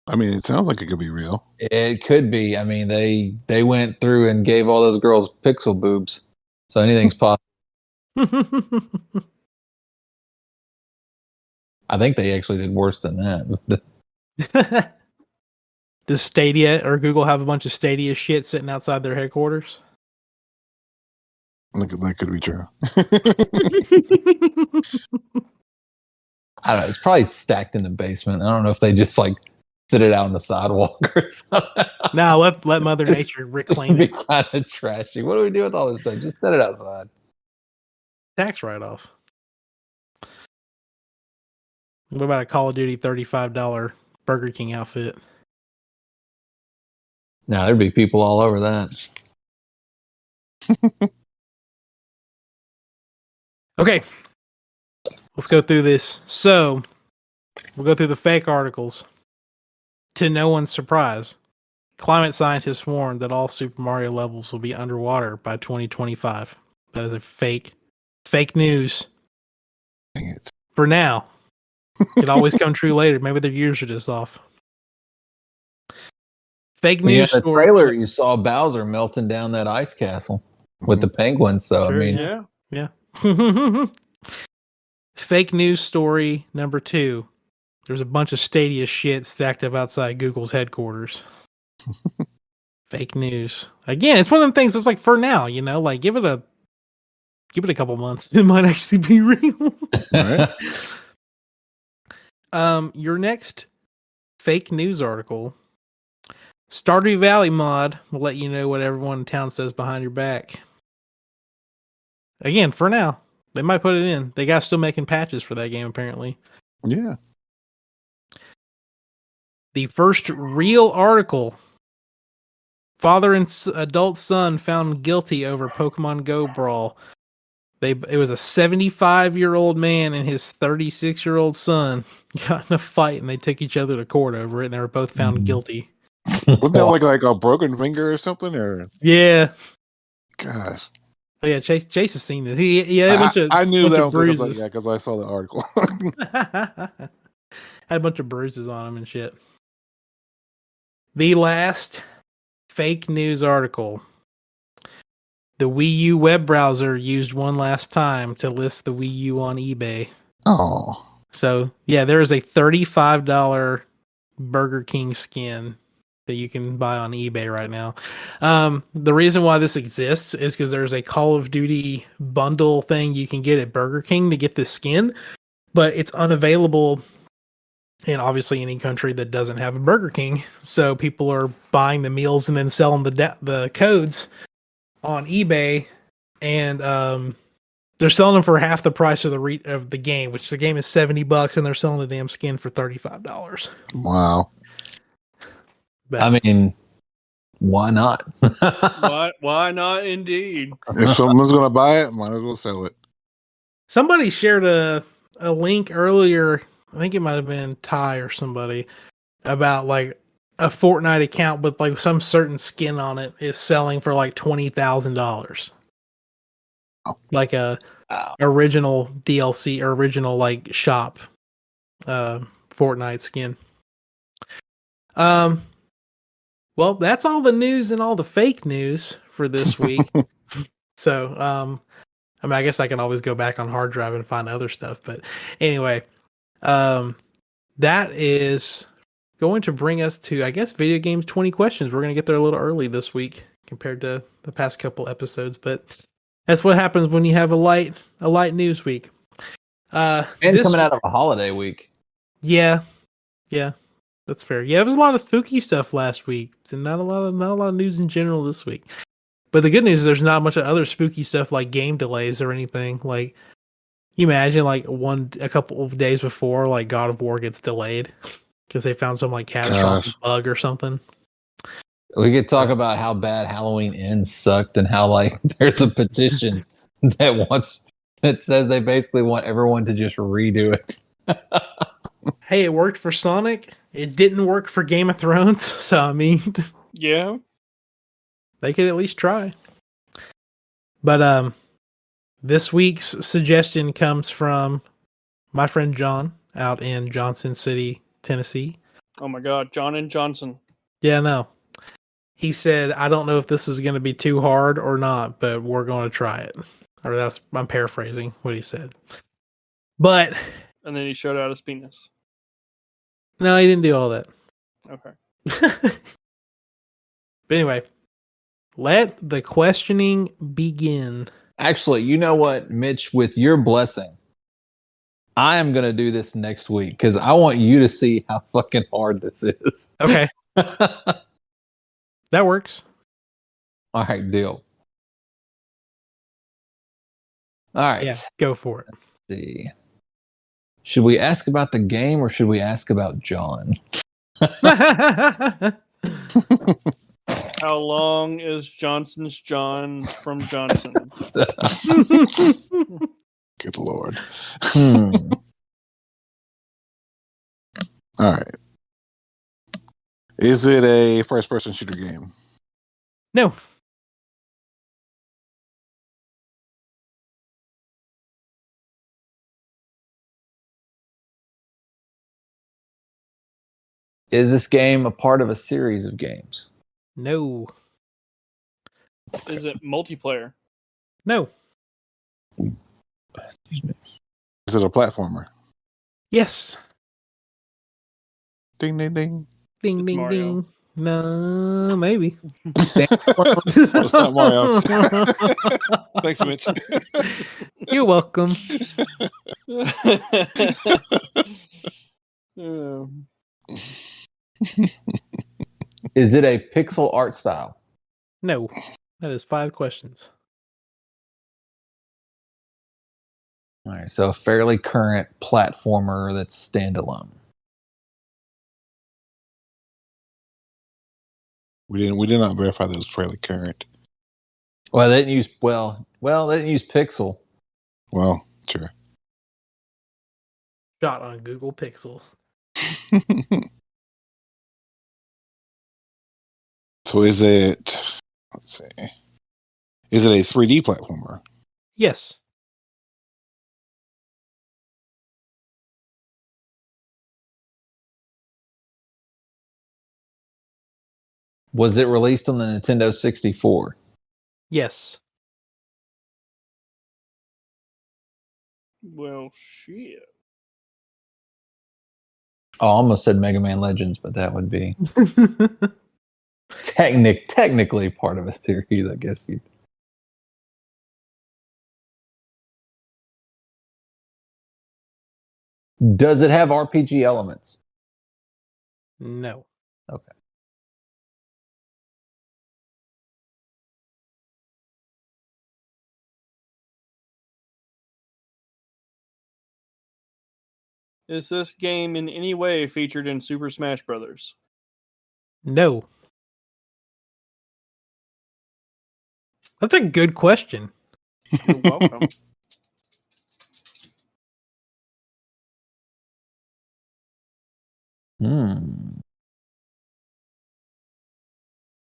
I mean, it sounds like it could be real. It could be. I mean, they went through and gave all those girls pixel boobs, so anything's possible. I think they actually did worse than that. Does Stadia or Google have a bunch of Stadia shit sitting outside their headquarters? That could be true. I don't know. It's probably stacked in the basement. I don't know if they just like sit it out on the sidewalk or something. No, let Mother Nature reclaim It'd it. be kind of trashy. What do we do with all this stuff? Just set it outside. Tax write-off. What about a Call of Duty $35 Burger King outfit? No, there'd be people all over that. Okay. Let's go through this. So, we'll go through the fake articles. To no one's surprise, climate scientists warned that all Super Mario levels will be underwater by 2025. That is a fake news. Dang it. For now. Could always come true later. Maybe their years are just off. Fake news The story. trailer, you saw Bowser melting down that ice castle with the penguins. So, Sure, I mean, yeah. Fake news story number 2. There's a bunch of Stadia shit stacked up outside Google's headquarters. Fake news. Again, it's one of them things that's like for now, like give it a couple months. It might actually be real. Right. Your next fake news article. Stardew Valley mod will let you know what everyone in town says behind your back. Again, for now. They might put it in. They got still making patches for that game, apparently. Yeah. The first real article. Father and adult son found guilty over Pokemon Go brawl. It was a 75-year-old man and his 36-year-old son got in a fight, and they took each other to court over it, and they were both found guilty. Wasn't that like a broken finger or something? Or Yeah. gosh. Oh, yeah, Chase has seen this. He had a bunch of I knew bunch that of one bruises. because I saw the article. Had a bunch of bruises on him and shit. The last fake news article. The Wii U web browser used one last time to list the Wii U on eBay. Oh. So, yeah, there is a $35 Burger King skin that you can buy on eBay right now. The reason why this exists is because there's a Call of Duty bundle thing you can get at Burger King to get this skin, but it's unavailable in obviously any country that doesn't have a Burger King. So people are buying the meals and then selling the codes on eBay, and they're selling them for half the price of the game, which the game is $70, and they're selling the damn skin for $35. Wow. But, I mean, why not? Why not? Indeed. If someone's gonna buy it, might as well sell it. somebody shared a link earlier. I think it might have been Ty or somebody about like a Fortnite account with like some certain skin on it is selling for like $20,000. Like a original DLC or original like shop Fortnite skin. Well, that's all the news and all the fake news for this week. So, I mean, I guess I can always go back on hard drive and find other stuff, but anyway, that is going to bring us to, I guess, video games 20 questions. We're going to get there a little early this week compared to the past couple episodes, but that's what happens when you have a light news week. And coming out of a holiday week. Yeah, that's fair. Yeah, there was a lot of spooky stuff last week, and not a lot of news in general this week. But the good news is there's not much of other spooky stuff like game delays or anything. Like, you imagine like a couple of days before, like God of War gets delayed because they found some like catastrophic bug or something. We could talk about how bad Halloween Ends sucked and how like there's a petition that says they basically want everyone to just redo it. Hey, it worked for Sonic. It didn't work for Game of Thrones. So I mean, Yeah. they could at least try. But this week's suggestion comes from my friend John out in Johnson City, Tennessee. Oh my God, John and Johnson. Yeah, no. He said, I don't know if this is going to be too hard or not, but we're going to try it. Or I'm paraphrasing what he said. But And then he showed out his penis. no, he didn't do all that. Okay. But anyway, let the questioning begin. Actually, you know what, Mitch, with your blessing, I am going to do this next week because I want you to see how fucking hard this is. Okay. That works. All right, deal. All right. Yeah, go for it. Let's see. Should we ask about the game or should we ask about John? How long is Johnson's John from Johnson? Good Lord. Hmm. All right. Is it a first-person shooter game? No. Is this game a part of a series of games? No. Is it multiplayer? No. Excuse me. Is it a platformer? Yes. Ding, ding, ding. Ding, It's ding, Mario. ding. No, maybe. It's not Mario. Thanks, Mitch. You're welcome. Um, Is it a pixel art style? No, that is 5 questions. All right, so a fairly current platformer that's standalone. We did not verify that it was fairly current. Well, they didn't use they didn't use pixel. Well, sure. Shot on Google Pixel. So is it? Let's see. Is it a 3D platformer? Yes. Was it released on the Nintendo 64? Yes. well, shit. Oh, I almost said Mega Man Legends, but that would be technically part of a series, I guess. Does it have RPG elements? No. Okay. Is this game in any way featured in Super Smash Brothers? No. That's a good question. You're welcome. Hmm.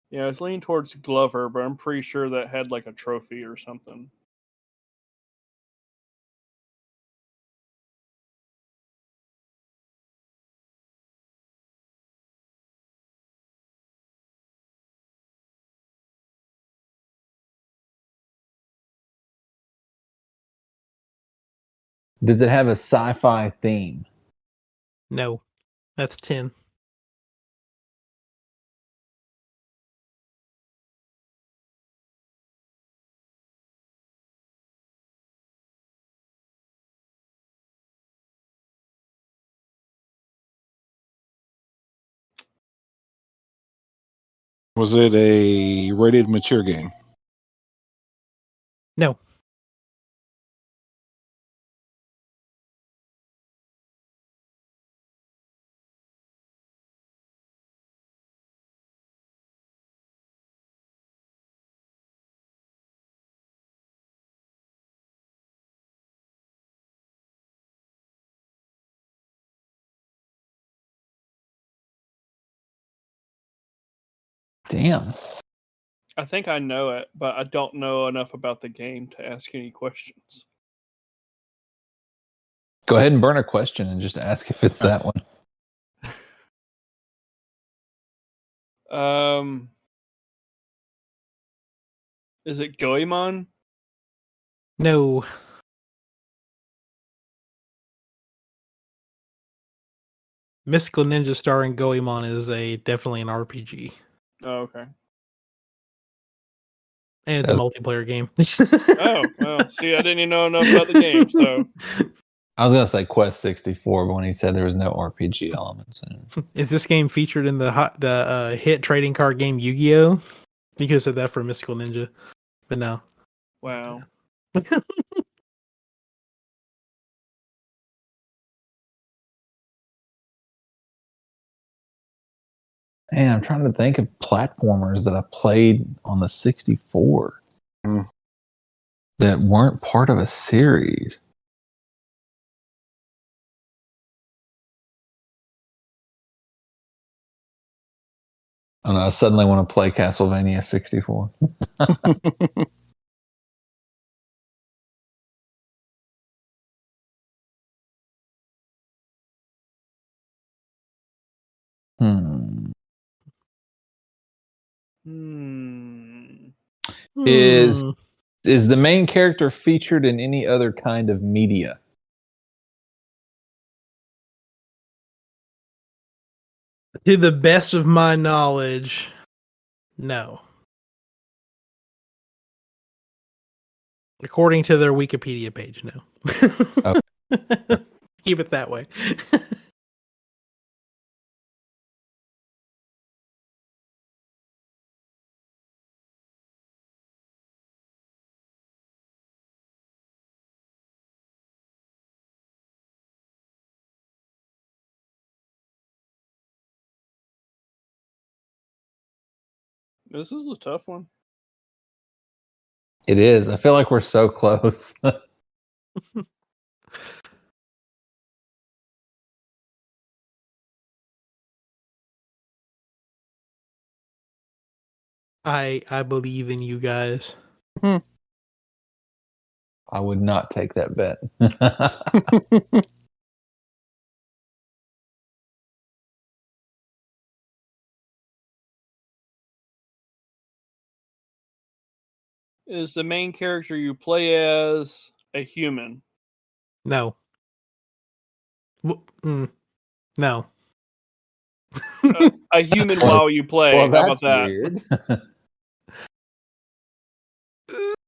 Yeah, I was leaning towards Glover, but I'm pretty sure that had like a trophy or something. Does it have a sci-fi theme? No. That's 10. Was it a rated mature game? No. Damn. I think I know it, but I don't know enough about the game to ask any questions. Go ahead and burn a question and just ask if it's that one. Is it Goemon? No. Mystical Ninja starring Goemon is definitely an RPG. Oh, okay. And it's a multiplayer game. Oh, well, see, I didn't even know enough about the game, so. I was gonna say Quest 64, but when he said there was no RPG elements in it. Is this game featured in the hit trading card game Yu-Gi-Oh? You could have said that for Mystical Ninja, but no. Wow. Man, I'm trying to think of platformers that I played on the 64 that weren't part of a series. I don't know, I suddenly want to play Castlevania 64. Hmm. Is the main character featured in any other kind of media? To the best of my knowledge, no. According to their Wikipedia page, no. Okay. Keep it that way. This is a tough one. It is. I feel like we're so close. I believe in you guys. I would not take that bet. Is the main character you play as a human? No. No. A human Well- while you play. well, How about that's that? weird.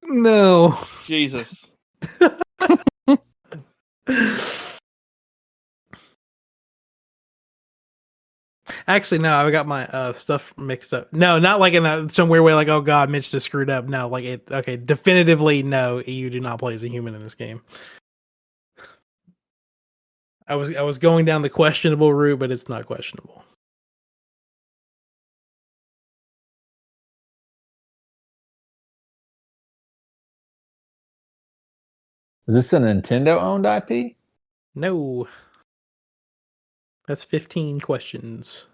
No. Jesus. Actually, no, I got my stuff mixed up. No, not like in some weird way, like, oh god, Mitch just screwed up. No, like it. Okay, definitively, no, you do not play as a human in this game. I was going down the questionable route, but it's not questionable. Is this a Nintendo owned IP? No. That's 15 questions.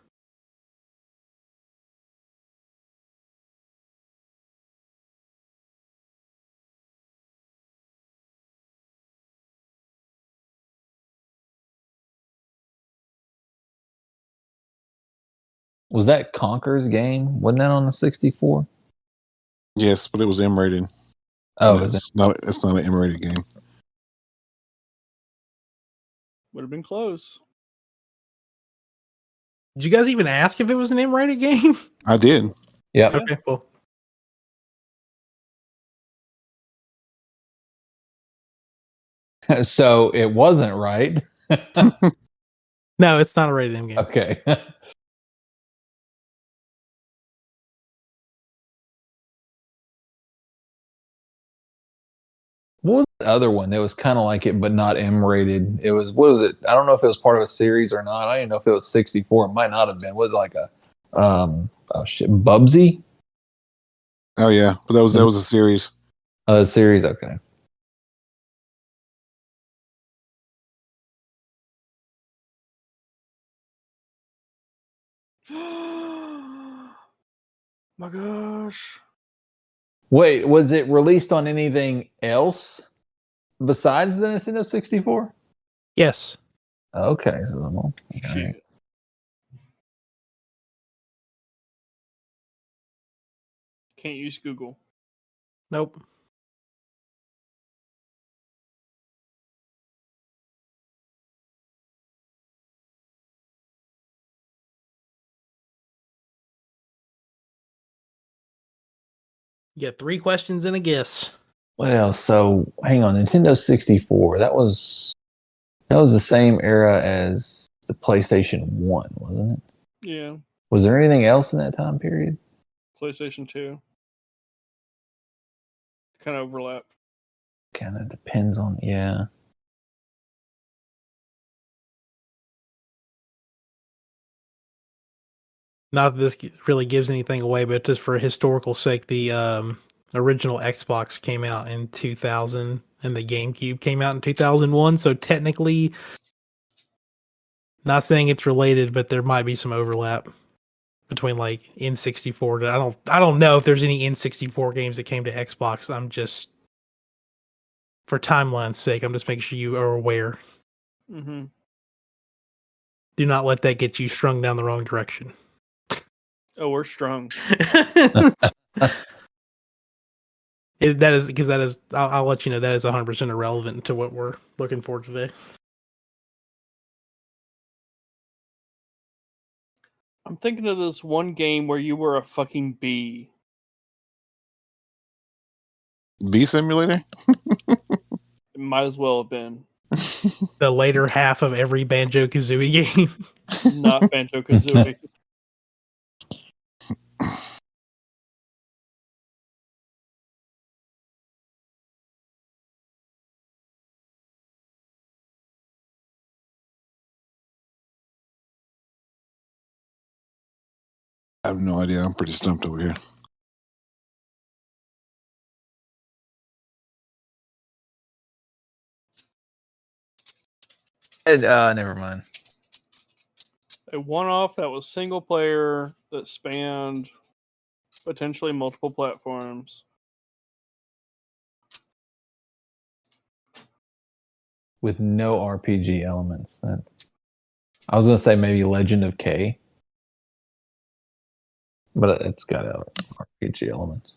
Was that Conker's game? Wasn't that on the 64? Yes, but it was M-rated. Oh, And is it? it's not an M-rated game. Would have been close. Did you guys even ask if it was an M-rated game? I did. Yeah. Okay, cool. So it wasn't right. No, it's not a rated M game. Okay. What was the other one that was kind of like it, but not M-rated? It was, what was it? I don't know if it was part of a series or not. I don't even know if it was 64. It might not have been. Was it like a, oh shit, Bubsy? Oh yeah, but that was a series. Series. Okay. My gosh. Wait, was it released on anything else besides the Nintendo 64? Yes. Okay, so all right. Shit. Can't use Google. Nope. You get 3 questions and a guess. What else? So hang on, Nintendo 64. That was the same era as the PlayStation 1, wasn't it? Yeah. Was there anything else in that time period? PlayStation 2. Kind of overlap. Kind of depends on, yeah. Not that this really gives anything away, but just for historical sake, the original Xbox came out in 2000 and the GameCube came out in 2001. So technically, not saying it's related, but there might be some overlap between like N64. I don't know if there's any N64 games that came to Xbox. I'm just, for timeline's sake, I'm just making sure you are aware. Mm-hmm. Do not let that get you strung down the wrong direction. Oh, we're strong. That is because that is. I'll let you know that is 100% irrelevant to what we're looking for today. I'm thinking of this one game where you were a fucking bee. Bee Simulator? It might as well have been. The later half of every Banjo Kazooie game. Not Banjo Kazooie. I have no idea. I'm pretty stumped over here. Never mind. A one-off that was single player that spanned potentially multiple platforms. With no RPG elements. I was gonna say maybe Legend of K, but it's got RPG elements.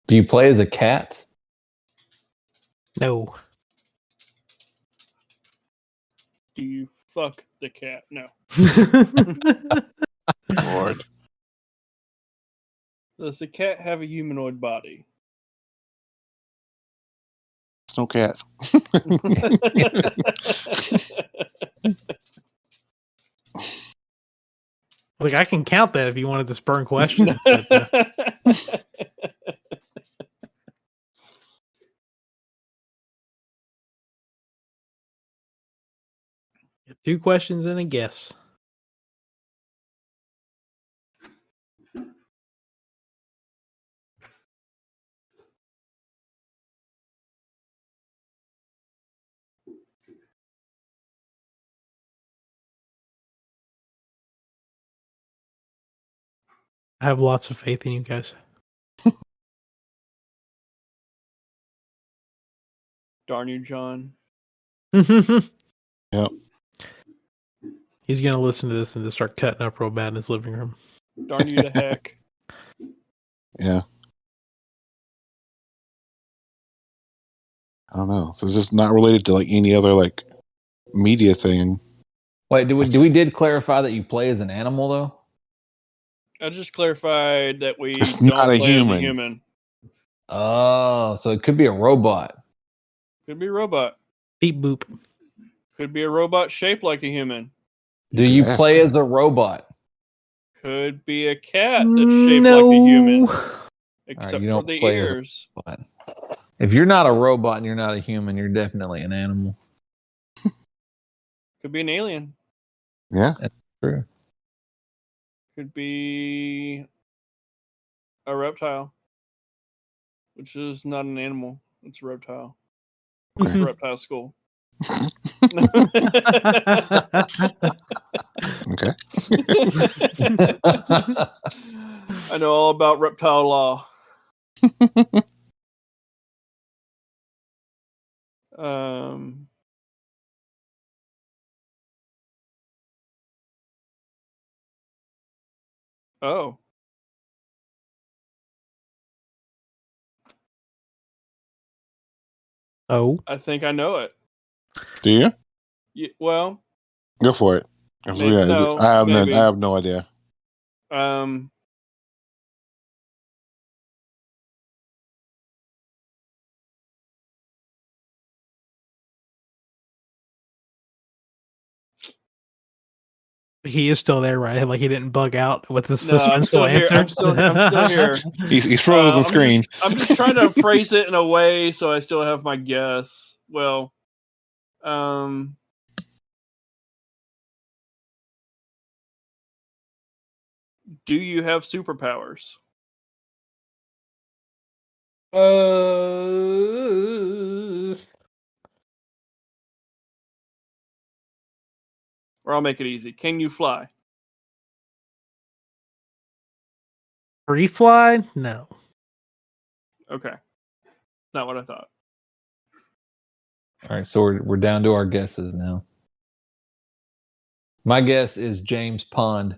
Do you play as a cat? No. Do you fuck the cat? No. Lord. Does the cat have a humanoid body? It's no cat. Like, I can count that if you wanted to spurn questions. But, two questions and a guess. I have lots of faith in you guys. Darn you, John. Yep. He's gonna listen to this and just start cutting up real bad in his living room. Darn you to heck. Yeah. I don't know. So it's just not related to like any other like media thing. Wait, did clarify that you play as an animal though? I just clarified that we It's don't not a play as a human. human. Oh, so it could be a robot. Could be a robot. Beep boop. Could be a robot shaped like a human. Do you Yes. play as a robot? Could be a cat that's shaped like a human. Except you for don't the play as a ears. But if you're not a robot and you're not a human, you're definitely an animal. Could be an alien. Yeah. That's true. Could be a reptile. Which is not an animal. It's a reptile. Okay. It's a reptile school. Okay. I know all about reptile law. Oh. Oh. I think I know it. Do you? Well, Go for it. maybe no, I have maybe. I have no idea. He is still there, right? Like he didn't bug out with the No, I'm still suspenseful answer. here. I'm still here. He's froze the screen. I'm just trying to phrase it in a way so I still have my guess. Well, do you have superpowers? Or I'll make it easy. Can you fly? Free fly? No. Okay. Not what I thought. All right, so we're down to our guesses now. My guess is James Pond.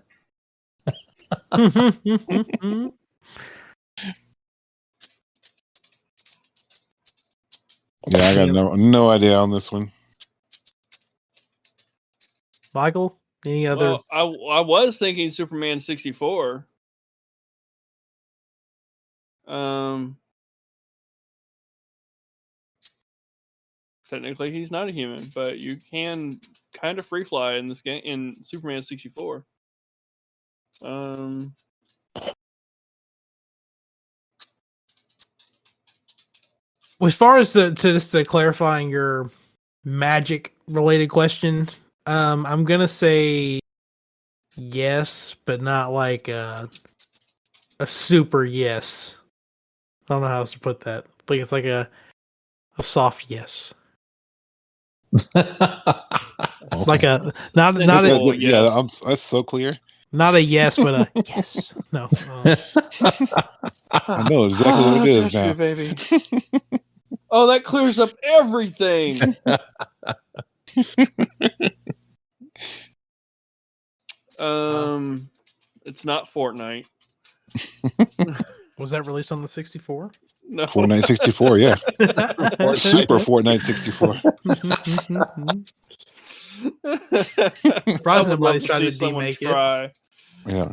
Yeah, I got no idea on this one. Michael, any other? Well, I was thinking Superman 64. Technically, he's not a human, but you can kind of free fly in this game in Superman 64. As far as to clarifying your magic related question, I'm gonna say yes, but not like a super yes. I don't know how else to put that. Like it's like a soft yes. Like a not a Simple, yes. That's so clear. not a yes, but a yes. No. I know exactly what it is touch me, now. baby. Oh, that clears up everything. It's not Fortnite. Was that released on the 64? No. Fortnite 64, yeah. Super Fortnite 64. Surprised I would love nobody's to tried see to someone demake it. try. Yeah.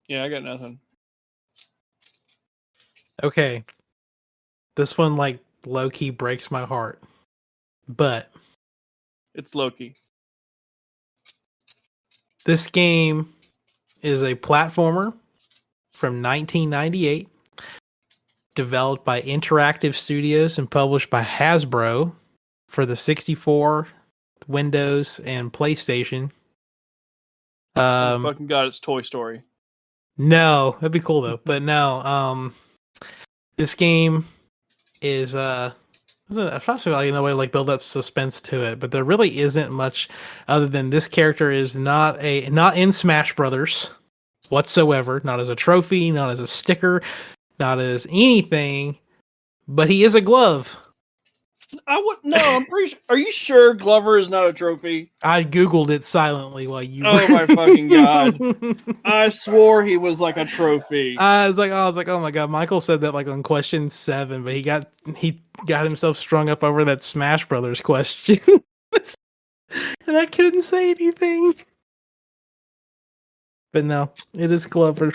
Yeah, I got nothing. Okay. This one like low key breaks my heart. But It's Loki. this game is a platformer from 1998, developed by Interactive Studios and published by Hasbro for the 64, Windows, and PlayStation. Oh, fucking God, it's Toy Story. No, that'd be cool though. But no, this game is I'm trying to like no way to like build up suspense to it, but there really isn't much other than this character is not in Smash Brothers whatsoever, not as a trophy, not as a sticker, not as anything, but he is a glove. I'm pretty sure. Are you sure Glover is not a trophy? I googled it silently while you. Oh my fucking God! I swore he was like a trophy. I was like, oh my God! Michael said that like on question 7, but he got himself strung up over that Smash Brothers question, and I couldn't say anything. But no, it is Glover.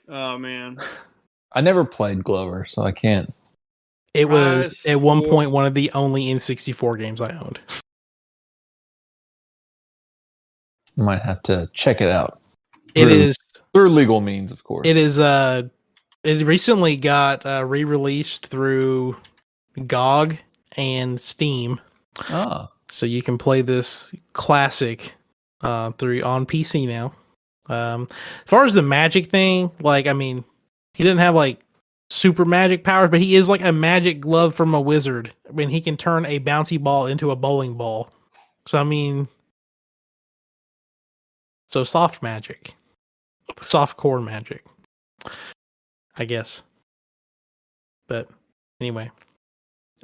Oh man, I never played Glover, so I can't. It was at one point one of the only N64 games I owned. I might have to check it out. It is through legal means, of course. It is it recently got re-released through GOG and Steam. Ah. So you can play this classic through on PC now. As far as the magic thing, like I mean, he didn't have like super magic powers, but he is like a magic glove from a wizard. I mean, he can turn a bouncy ball into a bowling ball. So I mean, so soft magic. Soft core magic, I guess. But anyway,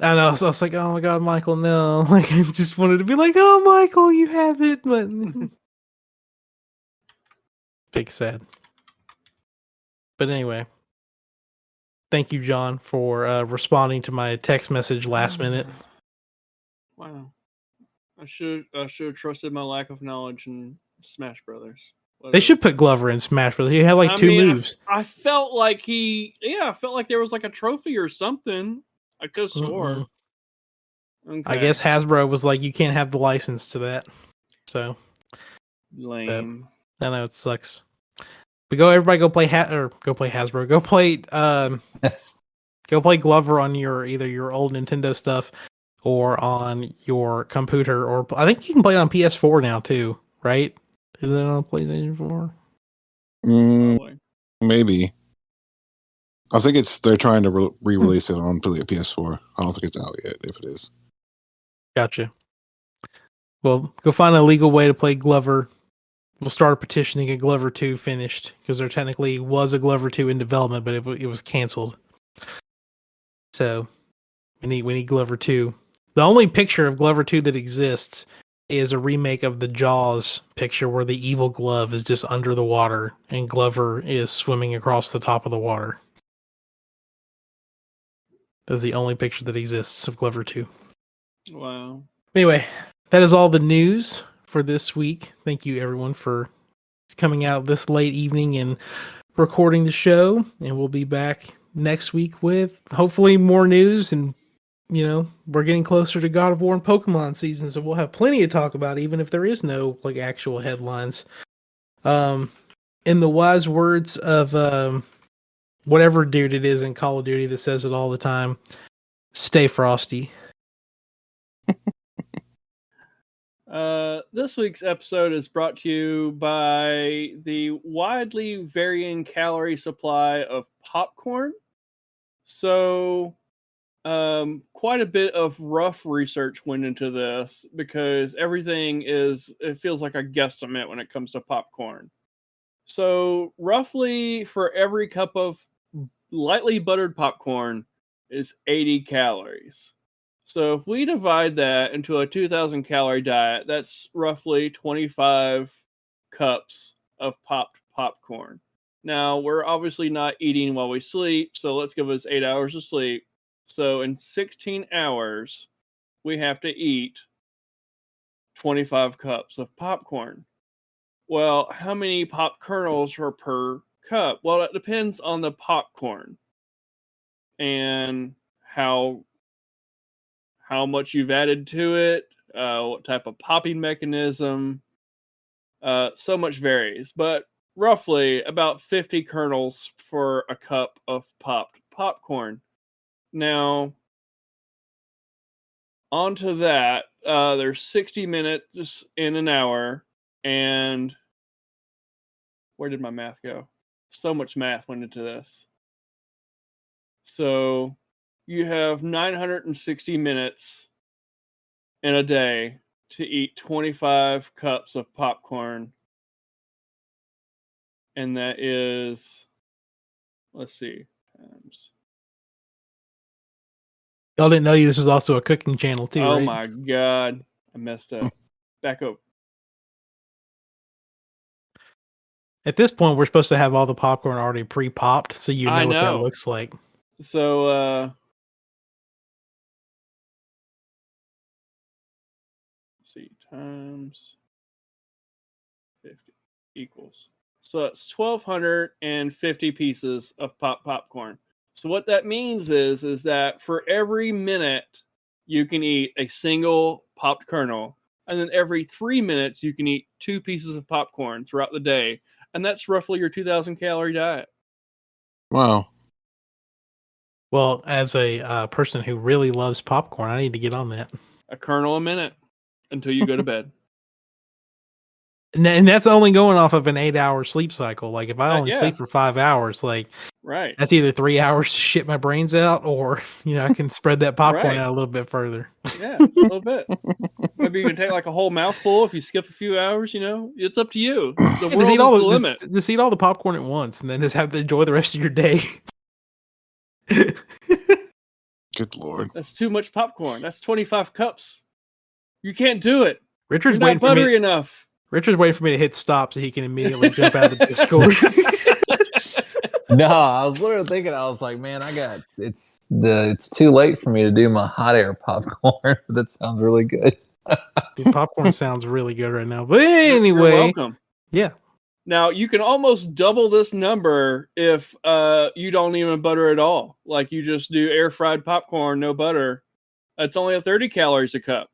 I know. So I was like, "Oh my God, Michael, no!" Like I just wanted to be like, "Oh, Michael, you have it," but big sad. But anyway, thank you, John, for responding to my text message last minute. Wow, I should have trusted my lack of knowledge in Smash Brothers. They should put Glover in Smash Brothers. He had like 2 moves. I felt like I felt like there was like a trophy or something. I could have swore. Okay. I guess Hasbro was like, you can't have the license to that. So lame. I know it sucks. But everybody go play Hasbro. Go play Glover on either your old Nintendo stuff or on your computer, or I think you can play it on PS4 now too, right? Is it on PlayStation 4? Maybe. I think they're trying to re-release it on PS4. I don't think it's out yet, if it is. Gotcha. Well, go find a legal way to play Glover. We'll start a petition to get Glover 2 finished, because there technically was a Glover 2 in development, but it was canceled. So we need Glover 2. The only picture of Glover 2 that exists is a remake of the Jaws picture where the evil glove is just under the water and Glover is swimming across the top of the water. That's the only picture that exists of Glover 2. Wow. Anyway, that is all the news for this week. Thank you, everyone, for coming out this late evening and recording the show. And we'll be back next week with hopefully more news. And, you know, we're getting closer to God of War and Pokemon season, so we'll have plenty to talk about, even if there is no like actual headlines. In the wise words of whatever dude it is in Call of Duty that says it all the time, stay frosty. This week's episode is brought to you by the widely varying calorie supply of popcorn. So, quite a bit of rough research went into this because it feels like a guesstimate when it comes to popcorn. So, roughly for every cup of lightly buttered popcorn is 80 calories. So if we divide that into a 2,000 calorie diet, that's roughly 25 cups of popped popcorn. Now, we're obviously not eating while we sleep, so let's give us 8 hours of sleep. So in 16 hours, we have to eat 25 cups of popcorn. Well, how many pop kernels are per cup? Well, it depends on the popcorn and how much you've added to it, what type of popping mechanism. So much varies, but roughly about 50 kernels for a cup of popped popcorn. Now, onto that, there's 60 minutes in an hour, and where did my math go? So much math went into this. So you have 960 minutes in a day to eat 25 cups of popcorn. And that is, let's see, times. Y'all didn't know this was also a cooking channel too, Oh right? my God. I messed up. Back up. At this point, we're supposed to have all the popcorn already pre-popped, so you I know what that know. looks like. So, let's see, times 50 equals. So it's 1,250 pieces of popcorn. So what that means is that for every minute you can eat a single popped kernel, and then every 3 minutes you can eat 2 pieces of popcorn throughout the day, and that's roughly your 2,000 calorie diet. Wow. Well, as a person who really loves popcorn, I need to get on that. A kernel a minute until you go to bed. And that's only going off of an 8-hour sleep cycle. Like if I only Yeah. sleep for 5 hours, like Right. that's either 3 hours to shit my brains out, or I can spread that popcorn Right. out a little bit further. Yeah, a little bit. Maybe you can take like a whole mouthful if you skip a few hours. It's up to you. The world is the limit. Just eat all the popcorn at once, and then just have to enjoy the rest of your day. Good Lord. That's too much popcorn. That's 25 cups. You can't do it. Richard's You're waiting not for me. buttery enough. Richard's waiting for me to hit stop so he can immediately jump out of the Discord. No, I was literally thinking, I was like, man, it's too late for me to do my hot air popcorn. That sounds really good. Dude, popcorn sounds really good right now. But You're anyway, welcome. Yeah. Now you can almost double this number if you don't even butter at all. Like you just do air fried popcorn, no butter. It's only at 30 calories a cup.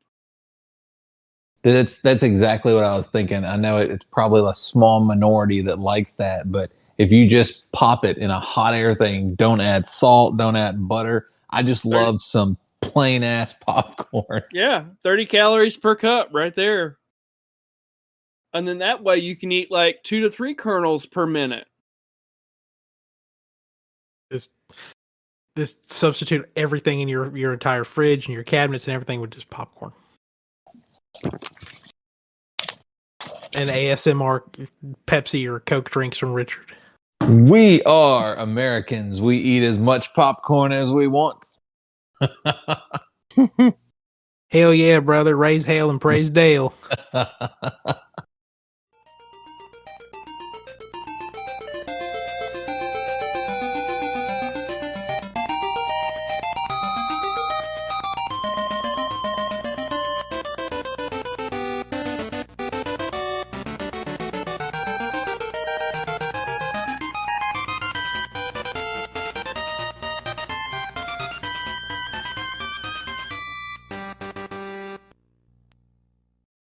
That's exactly what I was thinking. I know it's probably a small minority that likes that, but if you just pop it in a hot air thing, don't add salt, don't add butter. I just love some plain ass popcorn. Yeah, 30 calories per cup right there. And then that way you can eat like 2 to 3 kernels per minute. This substitute everything in your entire fridge and your cabinets and everything with just popcorn. And ASMR Pepsi or Coke drinks from Richard. We are Americans. We eat as much popcorn as we want. Hell yeah, brother. Raise hell and praise Dale.